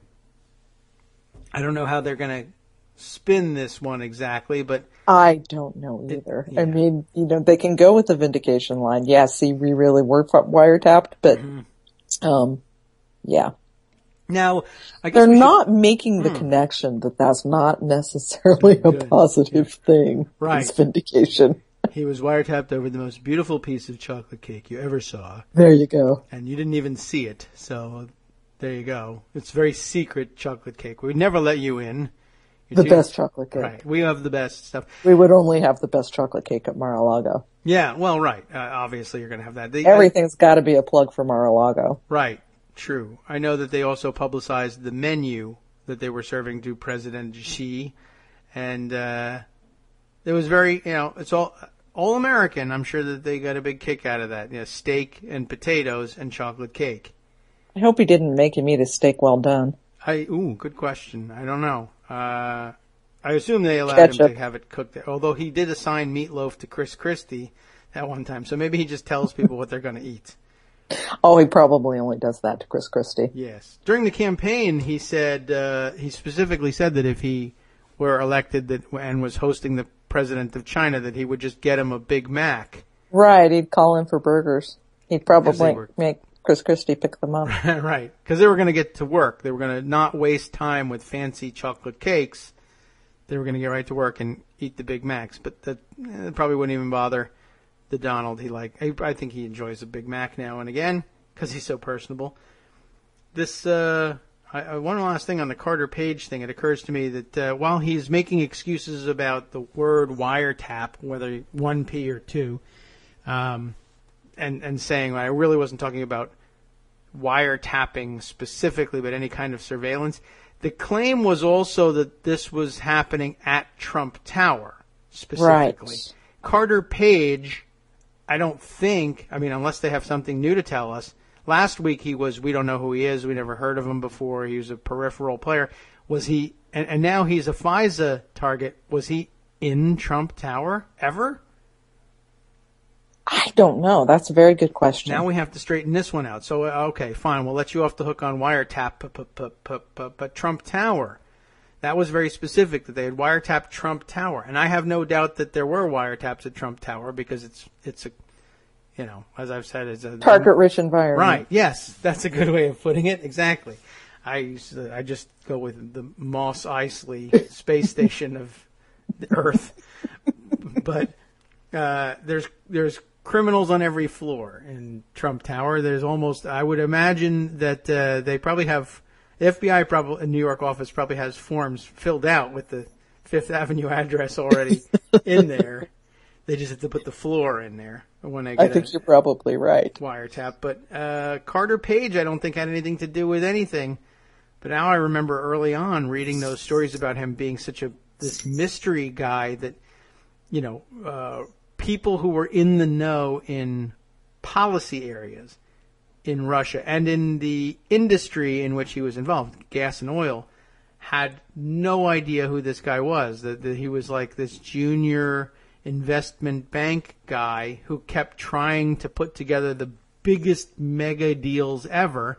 I don't know how they're going to spin this one exactly, but... I don't know either. Yeah. I mean, they can go with the vindication line. Yeah, see, we really were wiretapped, but, yeah. Now, I guess they're not making the connection that that's not necessarily a positive thing. Right. It's vindication. He was wiretapped over the most beautiful piece of chocolate cake you ever saw. There you go. And you didn't even see it, so there you go. It's very secret chocolate cake. We'd never let you in. The best chocolate cake. Right. We have the best stuff. We would only have the best chocolate cake at Mar-a-Lago. Yeah, well, right. Obviously, you're going to have that. Everything's got to be a plug for Mar-a-Lago. Right. True. I know that they also publicized the menu that they were serving to President Xi, and it was very, it's all American. I'm sure that they got a big kick out of that. Steak and potatoes and chocolate cake. I hope he didn't make him eat a steak well done. Good question. I don't know. I assume they allowed him to have it cooked there, although he did assign meatloaf to Chris Christie at one time, so maybe he just tells people what they're going to eat. Oh, he probably only does that to Chris Christie. Yes. During the campaign, he said, he specifically said that if he were elected and was hosting the president of China, that he would just get him a Big Mac. Right. He'd call in for burgers. He'd probably make Chris Christie pick them up. Right. Because they were going to get to work. They were going to not waste time with fancy chocolate cakes. They were going to get right to work and eat the Big Macs. But that probably wouldn't even bother the Donald he liked. I think he enjoys a Big Mac now and again because he's so personable. This one last thing on the Carter Page thing. It occurs to me that while he's making excuses about the word wiretap, whether 1P or 2, and saying I really wasn't talking about wiretapping specifically, but any kind of surveillance. The claim was also that this was happening at Trump Tower specifically. Right. Carter Page, I don't think, unless they have something new to tell us. Last week we don't know who he is. We never heard of him before. He was a peripheral player. Was he, and now he's a FISA target. Was he in Trump Tower ever? I don't know. That's a very good question. Now we have to straighten this one out. So, okay, fine. We'll let you off the hook on wiretap, but Trump Tower. That was very specific that they had wiretapped Trump Tower. And I have no doubt that there were wiretaps at Trump Tower because it's a, as I've said, it's a target-rich environment. Right. Yes, that's a good way of putting it. Exactly. I just go with the Mos Eisley space station of the Earth. But there's criminals on every floor in Trump Tower. There's almost, I would imagine that they probably have, the FBI probably in New York office probably has forms filled out with the Fifth Avenue address already in there. They just have to put the floor in there when they get I think you're probably right. Wiretap. But Carter Page, I don't think had anything to do with anything. But now I remember early on reading those stories about him being this mystery guy that, people who were in the know in policy areas in Russia and in the industry in which he was involved, gas and oil, had no idea who this guy was. That he was like this junior investment bank guy who kept trying to put together the biggest mega deals ever,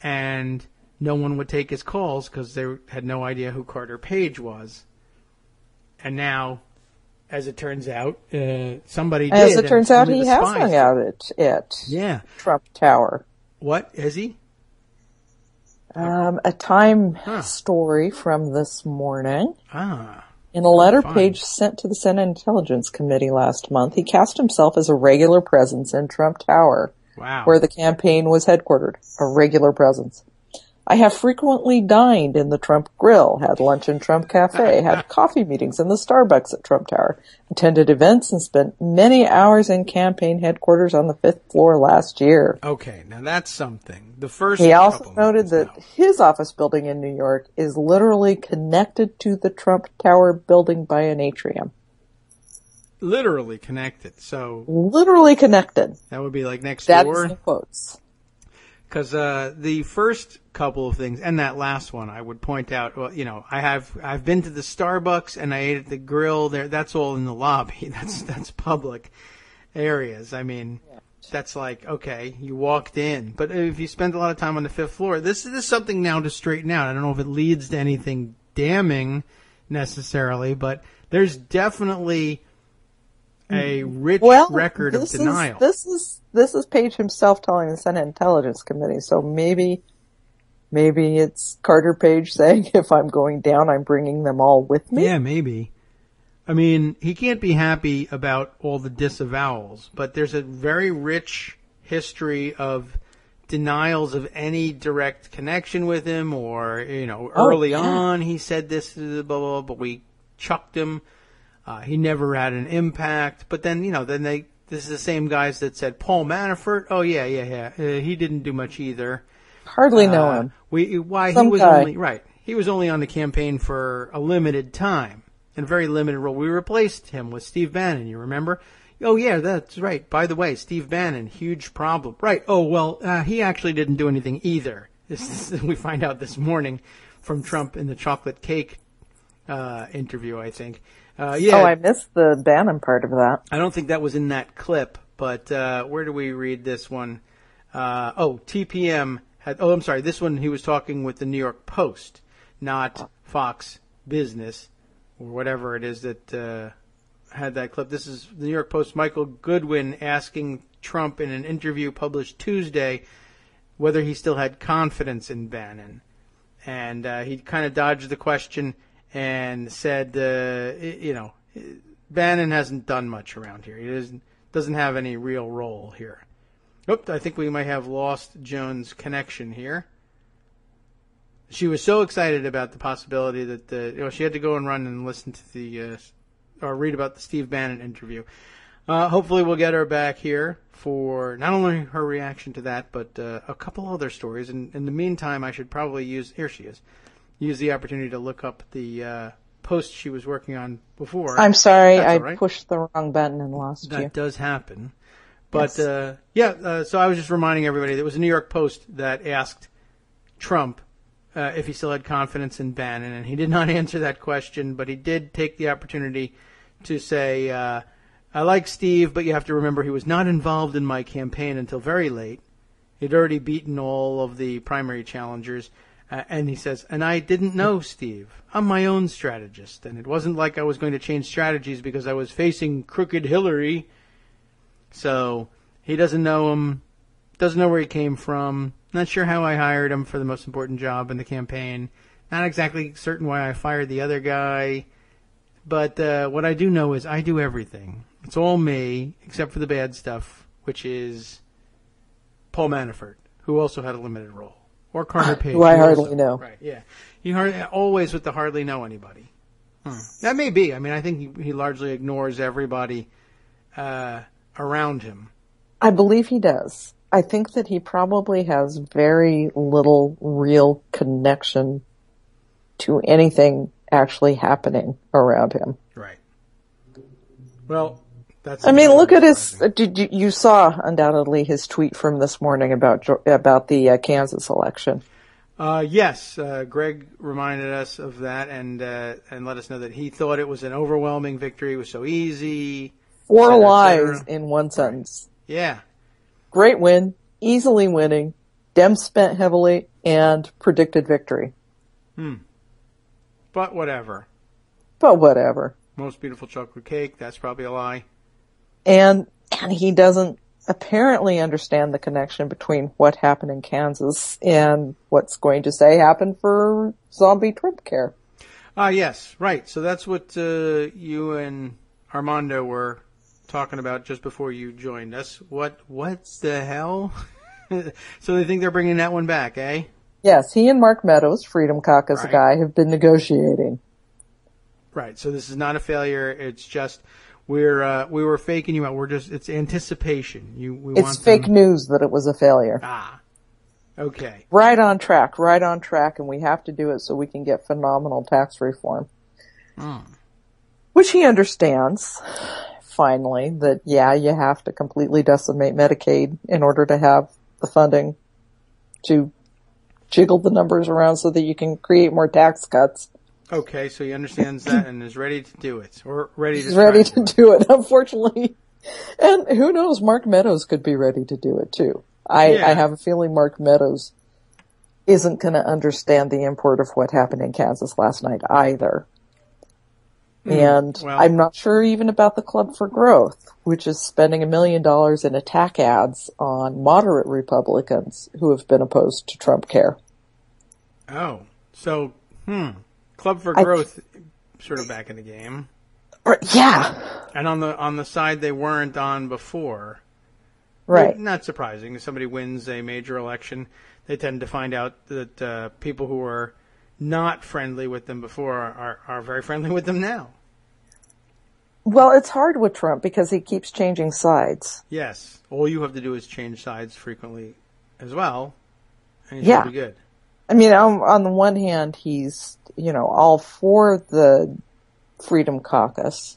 and no one would take his calls because they had no idea who Carter Page was. And now, as it turns out, somebody did. As it turns out, he has hung out at Trump Tower. What? Has he? A Time story from this morning. Ah. In a letter Page sent to the Senate Intelligence Committee last month, he cast himself as a regular presence in Trump Tower, where the campaign was headquartered. A regular presence. I have frequently dined in the Trump Grill, had lunch in Trump Cafe, had coffee meetings in the Starbucks at Trump Tower, attended events, and spent many hours in campaign headquarters on the 5th floor last year. Okay, now that's something. He also noted that his office building in New York is literally connected to the Trump Tower building by an atrium. Literally connected, so... Literally connected. That would be like next door? That's the quotes. Because the first couple of things, and that last one, I would point out. Well, I've been to the Starbucks and I ate at the grill there. That's all in the lobby. That's public areas. I mean, that's like, okay, you walked in. But if you spend a lot of time on the 5th floor, this is something now to straighten out. I don't know if it leads to anything damning necessarily, but there's definitely a rich record of denial. This is Page himself telling the Senate Intelligence Committee, so maybe it's Carter Page saying, if I'm going down, I'm bringing them all with me? Yeah, maybe. I mean, he can't be happy about all the disavowals, but there's a very rich history of denials of any direct connection with him, or, early on he said this, blah, blah, blah, but we chucked him. He never had an impact. But then, this is the same guys that said Paul Manafort. Oh, yeah. He didn't do much either. Hardly know him. He was only on the campaign for a limited time. In a very limited role. We replaced him with Steve Bannon, you remember? Oh, yeah, that's right. By the way, Steve Bannon, huge problem. Right. Oh, well, he actually didn't do anything either. We find out this morning from Trump in the chocolate cake interview, I think. Yeah. Oh, I missed the Bannon part of that. I don't think that was in that clip, but where do we read this one? TPM had... Oh, I'm sorry. This one he was talking with the New York Post, not Fox Business, or whatever it is that had that clip. This is the New York Post. Michael Goodwin asking Trump in an interview published Tuesday whether he still had confidence in Bannon. And he kind of dodged the question and said, Bannon hasn't done much around here. He doesn't have any real role here. Oops, I think we might have lost Joan's connection here. She was so excited about the possibility that she had to go and run and listen to or read about the Steve Bannon interview. Hopefully we'll get her back here for not only her reaction to that, but a couple other stories. And in the meantime, I should probably use the opportunity to look up the post she was working on before. I'm sorry, I pushed the wrong button and lost you. That does happen. But yes. So I was just reminding everybody that it was a New York Post that asked Trump if he still had confidence in Bannon, and he did not answer that question, but he did take the opportunity to say, I like Steve, but you have to remember he was not involved in my campaign until very late. He'd already beaten all of the primary challengers, and he says, and I didn't know Steve. I'm my own strategist, and it wasn't like I was going to change strategies because I was facing crooked Hillary. So he doesn't know him, doesn't know where he came from. Not sure how I hired him for the most important job in the campaign. Not exactly certain why I fired the other guy. But what I do know is I do everything. It's all me, except for the bad stuff, which is Paul Manafort, who also had a limited role. Or Carter Page. Who I hardly know. Right, yeah. He always with the hardly know anybody. That may be. I mean, I think he largely ignores everybody around him. I believe he does. I think that he probably has very little real connection to anything actually happening around him. Right. Well, that's... I mean, look at his... You saw, undoubtedly, his tweet from this morning about the Kansas election. Yes. Greg reminded us of that and let us know that he thought it was an overwhelming victory. It was so easy. 4 lies in one sentence. Right. Yeah. Great win, easily winning, Dems spent heavily, and predicted victory. But whatever. Most beautiful chocolate cake, that's probably a lie. And he doesn't apparently understand the connection between what happened in Kansas and what's going to say happened for zombie Trump care. Yes, right. So that's what you and Armando were talking about just before you joined us. What the hell? So they think they're bringing that one back, eh? Yes, he and Mark Meadows, Freedom Caucus guy, have been negotiating. Right. So this is not a failure. It's just we were faking you out. It's anticipation. It's fake news that it was a failure. Okay. Right on track, and we have to do it so we can get phenomenal tax reform. Which he understands. Finally, that you have to completely decimate Medicaid in order to have the funding to jiggle the numbers around so that you can create more tax cuts. Okay, so he understands that and is ready to do it, or ready to do it. Unfortunately, And who knows, Mark Meadows could be ready to do it too. I have a feeling Mark Meadows isn't going to understand the import of what happened in Kansas last night either. And I'm not sure even about the Club for Growth, which is spending $1 million in attack ads on moderate Republicans who have been opposed to Trump care. Oh, so, Club for Growth sort of back in the game. Yeah. And on the side they weren't on before. Right. Not surprising. If somebody wins a major election, they tend to find out that people who are not friendly with them before are very friendly with them now. Well, it's hard with Trump because he keeps changing sides. Yes. All you have to do is change sides frequently as well, and you'll be good. I mean, on the one hand, he's, all for the Freedom Caucus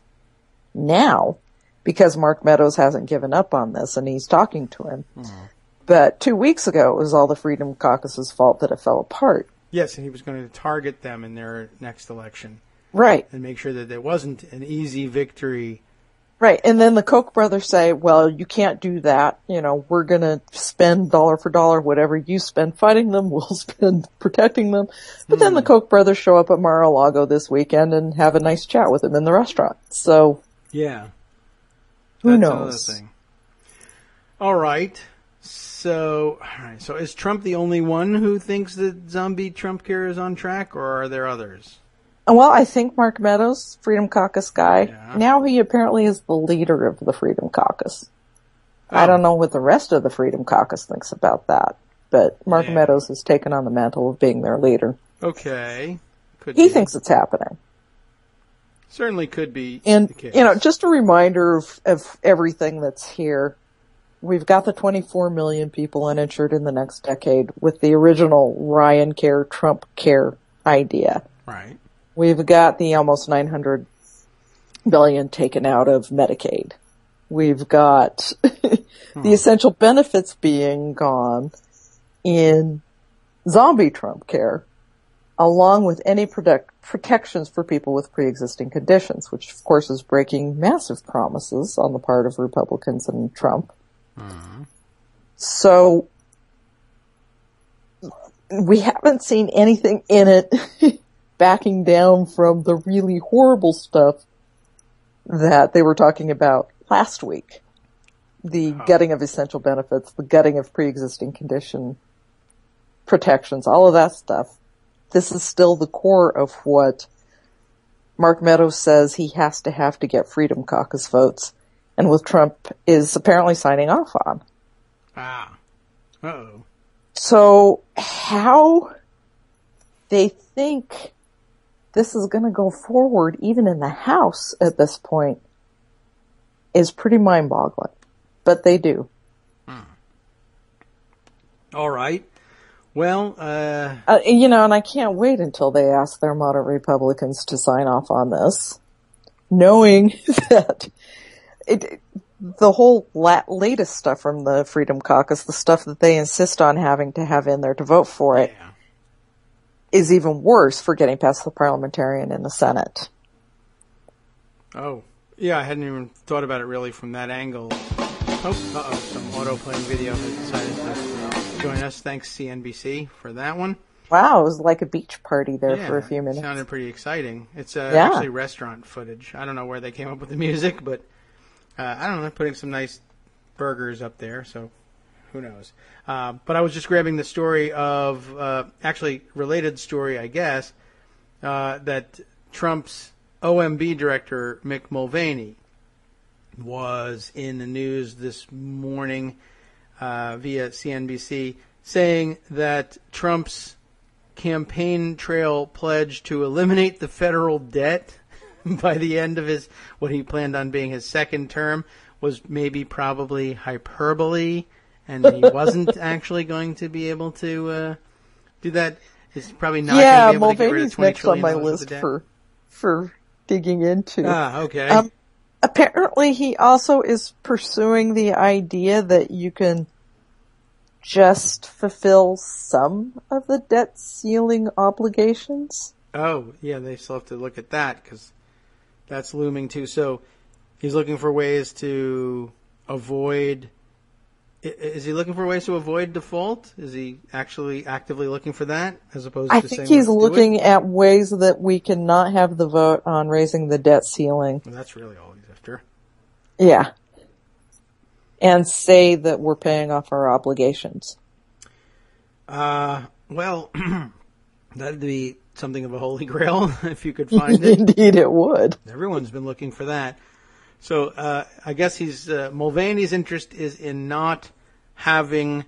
now because Mark Meadows hasn't given up on this and he's talking to him. Mm-hmm. But 2 weeks ago, it was all the Freedom Caucus's fault that it fell apart. Yes, and he was going to target them in their next election. Right. And make sure that there wasn't an easy victory. Right. And then the Koch brothers say, well, you can't do that. We're going to spend dollar for dollar, whatever you spend fighting them, we'll spend protecting them. But then the Koch brothers show up at Mar-a-Lago this weekend and have a nice chat with him in the restaurant. So. Yeah. Who That's knows? Another thing. All right. So is Trump the only one who thinks that zombie Trump care is on track, or are there others? Well, I think Mark Meadows, Freedom Caucus guy, now he apparently is the leader of the Freedom Caucus. Oh. I don't know what the rest of the Freedom Caucus thinks about that, but Mark Meadows has taken on the mantle of being their leader. Okay. He thinks it's happening. Certainly could be and, the case. Just a reminder of everything that's here. We've got the 24 million people uninsured in the next decade with the original Ryan Care, Trump Care idea. Right. We've got the almost 900 billion taken out of Medicaid. We've got the essential benefits being gone in zombie Trump care, along with any protections for people with pre-existing conditions, which of course is breaking massive promises on the part of Republicans and Trump. Mm-hmm. So we haven't seen anything in it backing down from the really horrible stuff that they were talking about last week. The gutting of essential benefits, the gutting of pre-existing condition protections, all of that stuff. This is still the core of what Mark Meadows says he has to get Freedom Caucus votes, and with Trump is apparently signing off on. Uh-oh. So how they think this is going to go forward, even in the House at this point, is pretty mind-boggling. But they do. All right. Well, and I can't wait until they ask their moderate Republicans to sign off on this, knowing that the whole latest stuff from the Freedom Caucus, the stuff that they insist on having to have in there to vote for it, is even worse for getting past the parliamentarian in the Senate. Oh, yeah, I hadn't even thought about it really from that angle. Oh, some auto-playing video has decided to join us. Thanks, CNBC, for that one. Wow, it was like a beach party there for a few minutes. It sounded pretty exciting. It's actually restaurant footage. I don't know where they came up with the music, but I don't know, they're putting some nice burgers up there, so who knows. But I was just grabbing the story of, actually related story, I guess, that Trump's OMB director, Mick Mulvaney, was in the news this morning via CNBC saying that Trump's campaign trail pledge to eliminate the federal debt by the end of what he planned on being his second term was probably hyperbole, and he wasn't actually going to be able to do that. He's probably not going to be able to get rid of $20 trillion on my list for digging into. Okay. Apparently, he also is pursuing the idea that you can just fulfill some of the debt ceiling obligations. Oh, yeah, they still have to look at that because that's looming too. So He's looking for ways to avoid. Is he looking for ways to avoid default? Is he actually actively looking for that, as opposed I to think saying he's looking at ways that we cannot have the vote on raising the debt ceiling. Well, that's really all he's after. Yeah. And say that we're paying off our obligations. Well, that'd be something of a holy grail if you could find it. Indeed it would. Everyone's been looking for that. So I guess Mulvaney's interest is in not having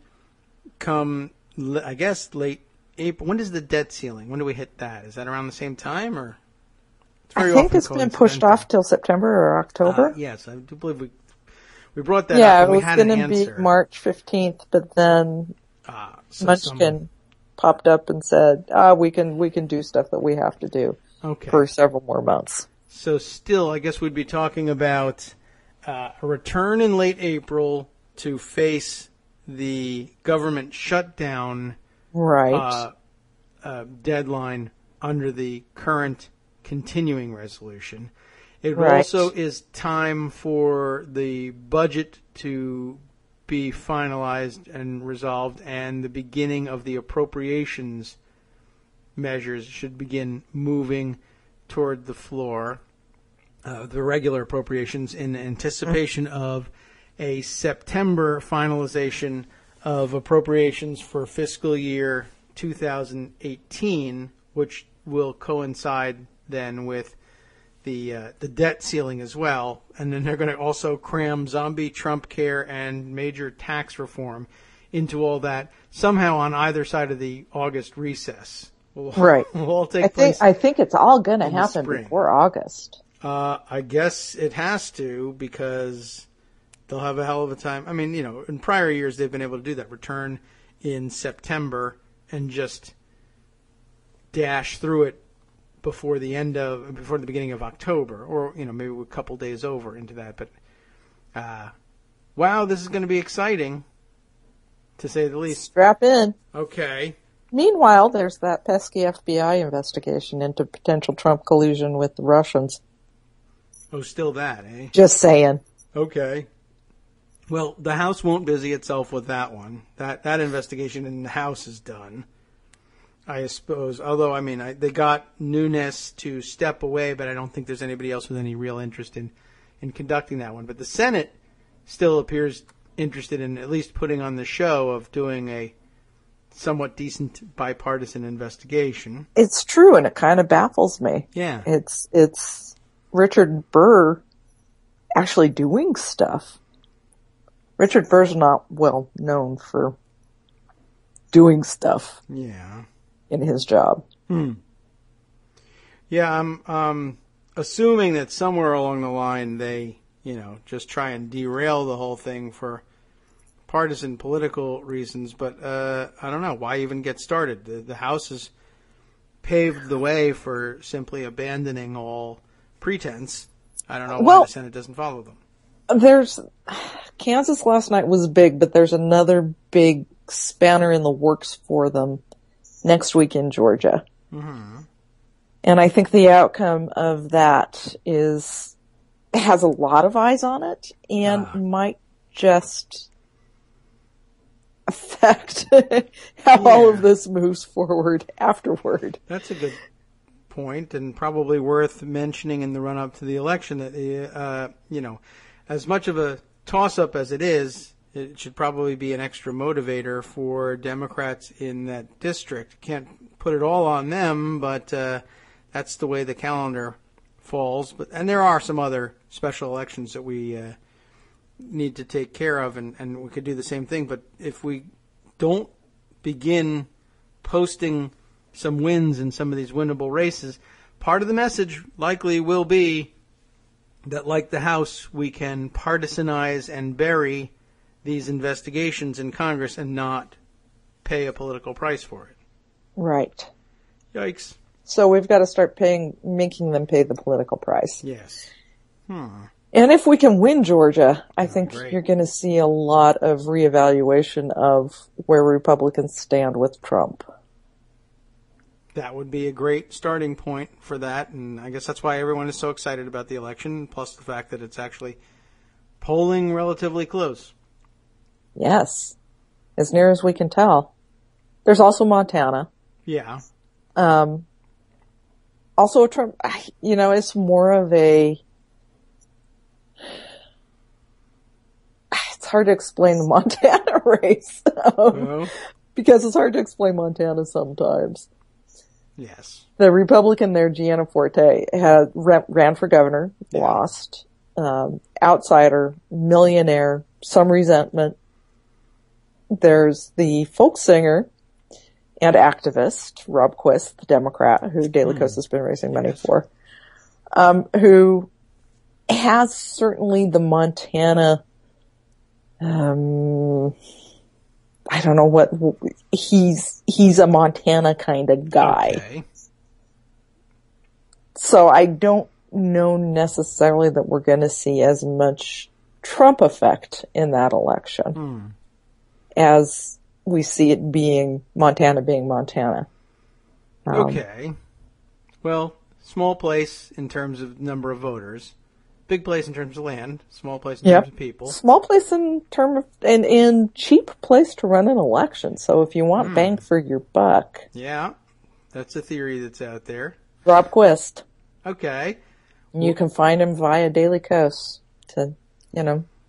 come, I guess, late April. When is the debt ceiling? When do we hit that? Is that around the same time, or? It's I think it's been pushed off till September or October. Yes, I do believe we brought that yeah, up. it And was we had an going to be answer. March 15th, but then Munchkin popped up and said, we can do stuff that we have to do for several more months. So still, I guess we'd be talking about a return in late April to face the government shutdown deadline under the current continuing resolution. It also is time for the budget to be finalized and resolved, and the beginning of the appropriations measures should begin moving toward the floor, the regular appropriations, in anticipation of a September finalization of appropriations for fiscal year 2018, which will coincide then with the debt ceiling as well. And then they're going to also cram zombie Trump care and major tax reform into all that, somehow on either side of the August recess. Will all take place. I think it's all going to happen before August. I guess it has to, because they'll have a hell of a time. I mean, in prior years they've been able to do that. Return in September and just dash through it before the beginning of October, or maybe a couple days over into that. But wow, this is going to be exciting, to say the least. Strap in. Okay. Meanwhile, there's that pesky FBI investigation into potential Trump collusion with the Russians. Oh, still that, eh? Just saying. Okay. Well, the House won't busy itself with that one. That investigation in the House is done, I suppose. Although, they got Nunes to step away, but I don't think there's anybody else with any real interest in conducting that one. But the Senate still appears interested in at least putting on the show of doing a somewhat decent bipartisan investigation. It's true, and it kind of baffles me. Yeah. It's Richard Burr actually doing stuff. Richard Burr's not well known for doing stuff. Yeah. In his job. Yeah, I'm assuming that somewhere along the line they, just try and derail the whole thing for partisan political reasons. But I don't know. Why even get started? The House has paved the way for simply abandoning all pretense. I don't know why the Senate doesn't follow them. Kansas last night was big, but there's another big spanner in the works for them next week in Georgia. Mm-hmm. And I think the outcome of that has a lot of eyes on it and might just affect how all of this moves forward afterward. That's a good point, and probably worth mentioning in the run-up to the election that, as much of a toss-up as it is, it should probably be an extra motivator for Democrats in that district. Can't put it all on them, but that's the way the calendar falls. And there are some other special elections that we need to take care of, and we could do the same thing. But if we don't begin posting some wins in some of these winnable races, part of the message likely will be that, like the House, we can partisanize and bury these investigations in Congress and not pay a political price for it. Right. Yikes. So we've got to start making them pay the political price. Yes. And if we can win Georgia, I think you're going to see a lot of reevaluation of where Republicans stand with Trump. That would be a great starting point for that, and I guess that's why everyone is so excited about the election, plus the fact that it's actually polling relatively close. Yes, as near as we can tell. There's also Montana. Yeah. Also, Trump, it's more of a... It's hard to explain the Montana race. Because it's hard to explain Montana sometimes. Yes. The Republican there, Gianna Forte, ran for governor, lost. Outsider, millionaire, some resentment. There's the folk singer and activist, Rob Quist, the Democrat, who Daily Kos has been raising money for, who has certainly the Montana, I don't know what, he's a Montana kind of guy. Okay. So I don't know necessarily that we're going to see as much Trump effect in that election as we see it being Montana. Okay. Well, small place in terms of number of voters. Big place in terms of land. Small place in terms of people. Small place in term of, and cheap place to run an election. So if you want bang for your buck. Yeah. That's a theory that's out there. Rob Quist. Okay. You can find him via Daily Kos to,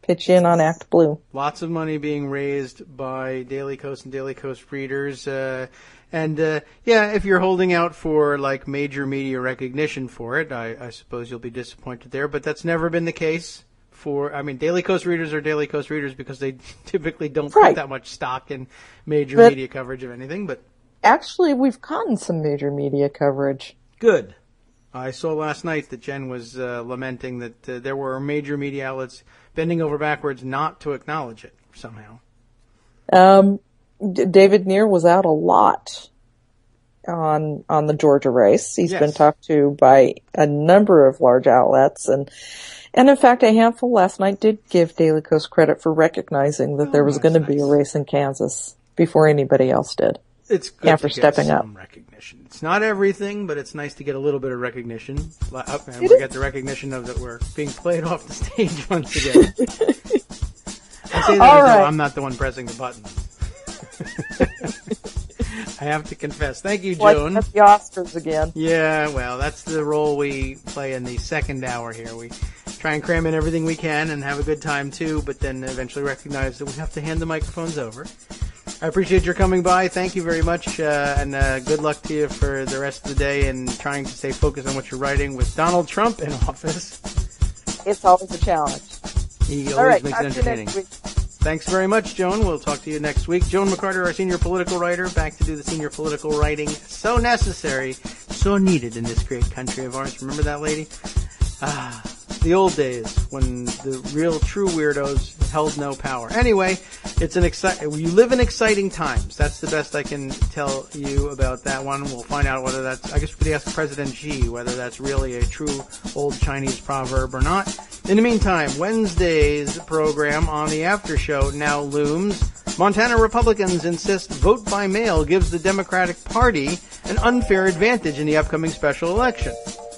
pitch in on Act Blue. Lots of money being raised by Daily Kos and Daily Kos readers. If you're holding out for like major media recognition for it, I suppose you'll be disappointed there, but that's never been the case Daily Kos readers are Daily Kos readers because they typically don't put that much stock in major media coverage of anything, but actually we've gotten some major media coverage. Good. I saw last night that Jen was lamenting that there were major media outlets bending over backwards not to acknowledge it somehow. David Neer was out a lot on the Georgia race. He's been talked to by a number of large outlets, and in fact, a handful last night did give Daily Kos credit for recognizing that there was going to be a race in Kansas before anybody else did. It's good for to stepping get up. Some recognition. It's not everything, but it's nice to get a little bit of recognition. And we get the recognition of that we're being played off the stage once again. I say that as though I'm not the one pressing the button. I have to confess. Thank you, Joan. Like the Oscars again. Yeah, well, that's the role we play in the second hour here. We try and cram in everything we can and have a good time too, but then eventually recognize that we have to hand the microphones over. I appreciate your coming by. Thank you very much, and good luck to you for the rest of the day and trying to stay focused on what you're writing with Donald Trump in office. It's always a challenge. He always makes it entertaining. Thanks very much, Joan. We'll talk to you next week. Joan McCarter, our senior political writer, back to do the senior political writing. So necessary, so needed in this great country of ours. Remember that lady? The old days when the real true weirdos held no power. Anyway, you live in exciting times. That's the best I can tell you about that one. We'll find out whether that's, I guess we could ask President Xi whether that's really a true old Chinese proverb or not. In the meantime, Wednesday's program on the after show now looms. Montana Republicans insist vote by mail gives the Democratic Party an unfair advantage in the upcoming special election.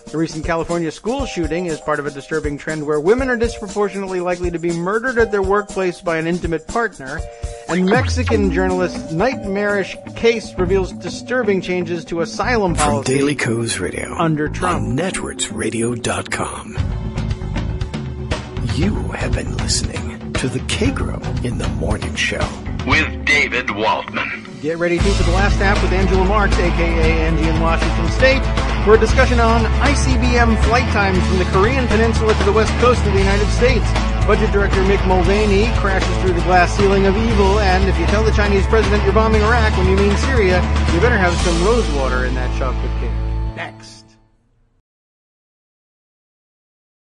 The recent California school shooting is part of a disturbing trend where women are disproportionately likely to be murdered at their workplace by an intimate partner. And Mexican journalist's nightmarish case reveals disturbing changes to asylum policy. From Daily Kos Radio under Trump. On networksradio.com. You have been listening to the Kagro in the Morning Show. With David Waldman. Get ready for the last half with Angela Marks, a.k.a. Angie in Washington State, for a discussion on ICBM flight times from the Korean Peninsula to the west coast of the United States. Budget Director Mick Mulvaney crashes through the glass ceiling of evil, and if you tell the Chinese president you're bombing Iraq when you mean Syria, you better have some rose water in that chocolate cake. Next.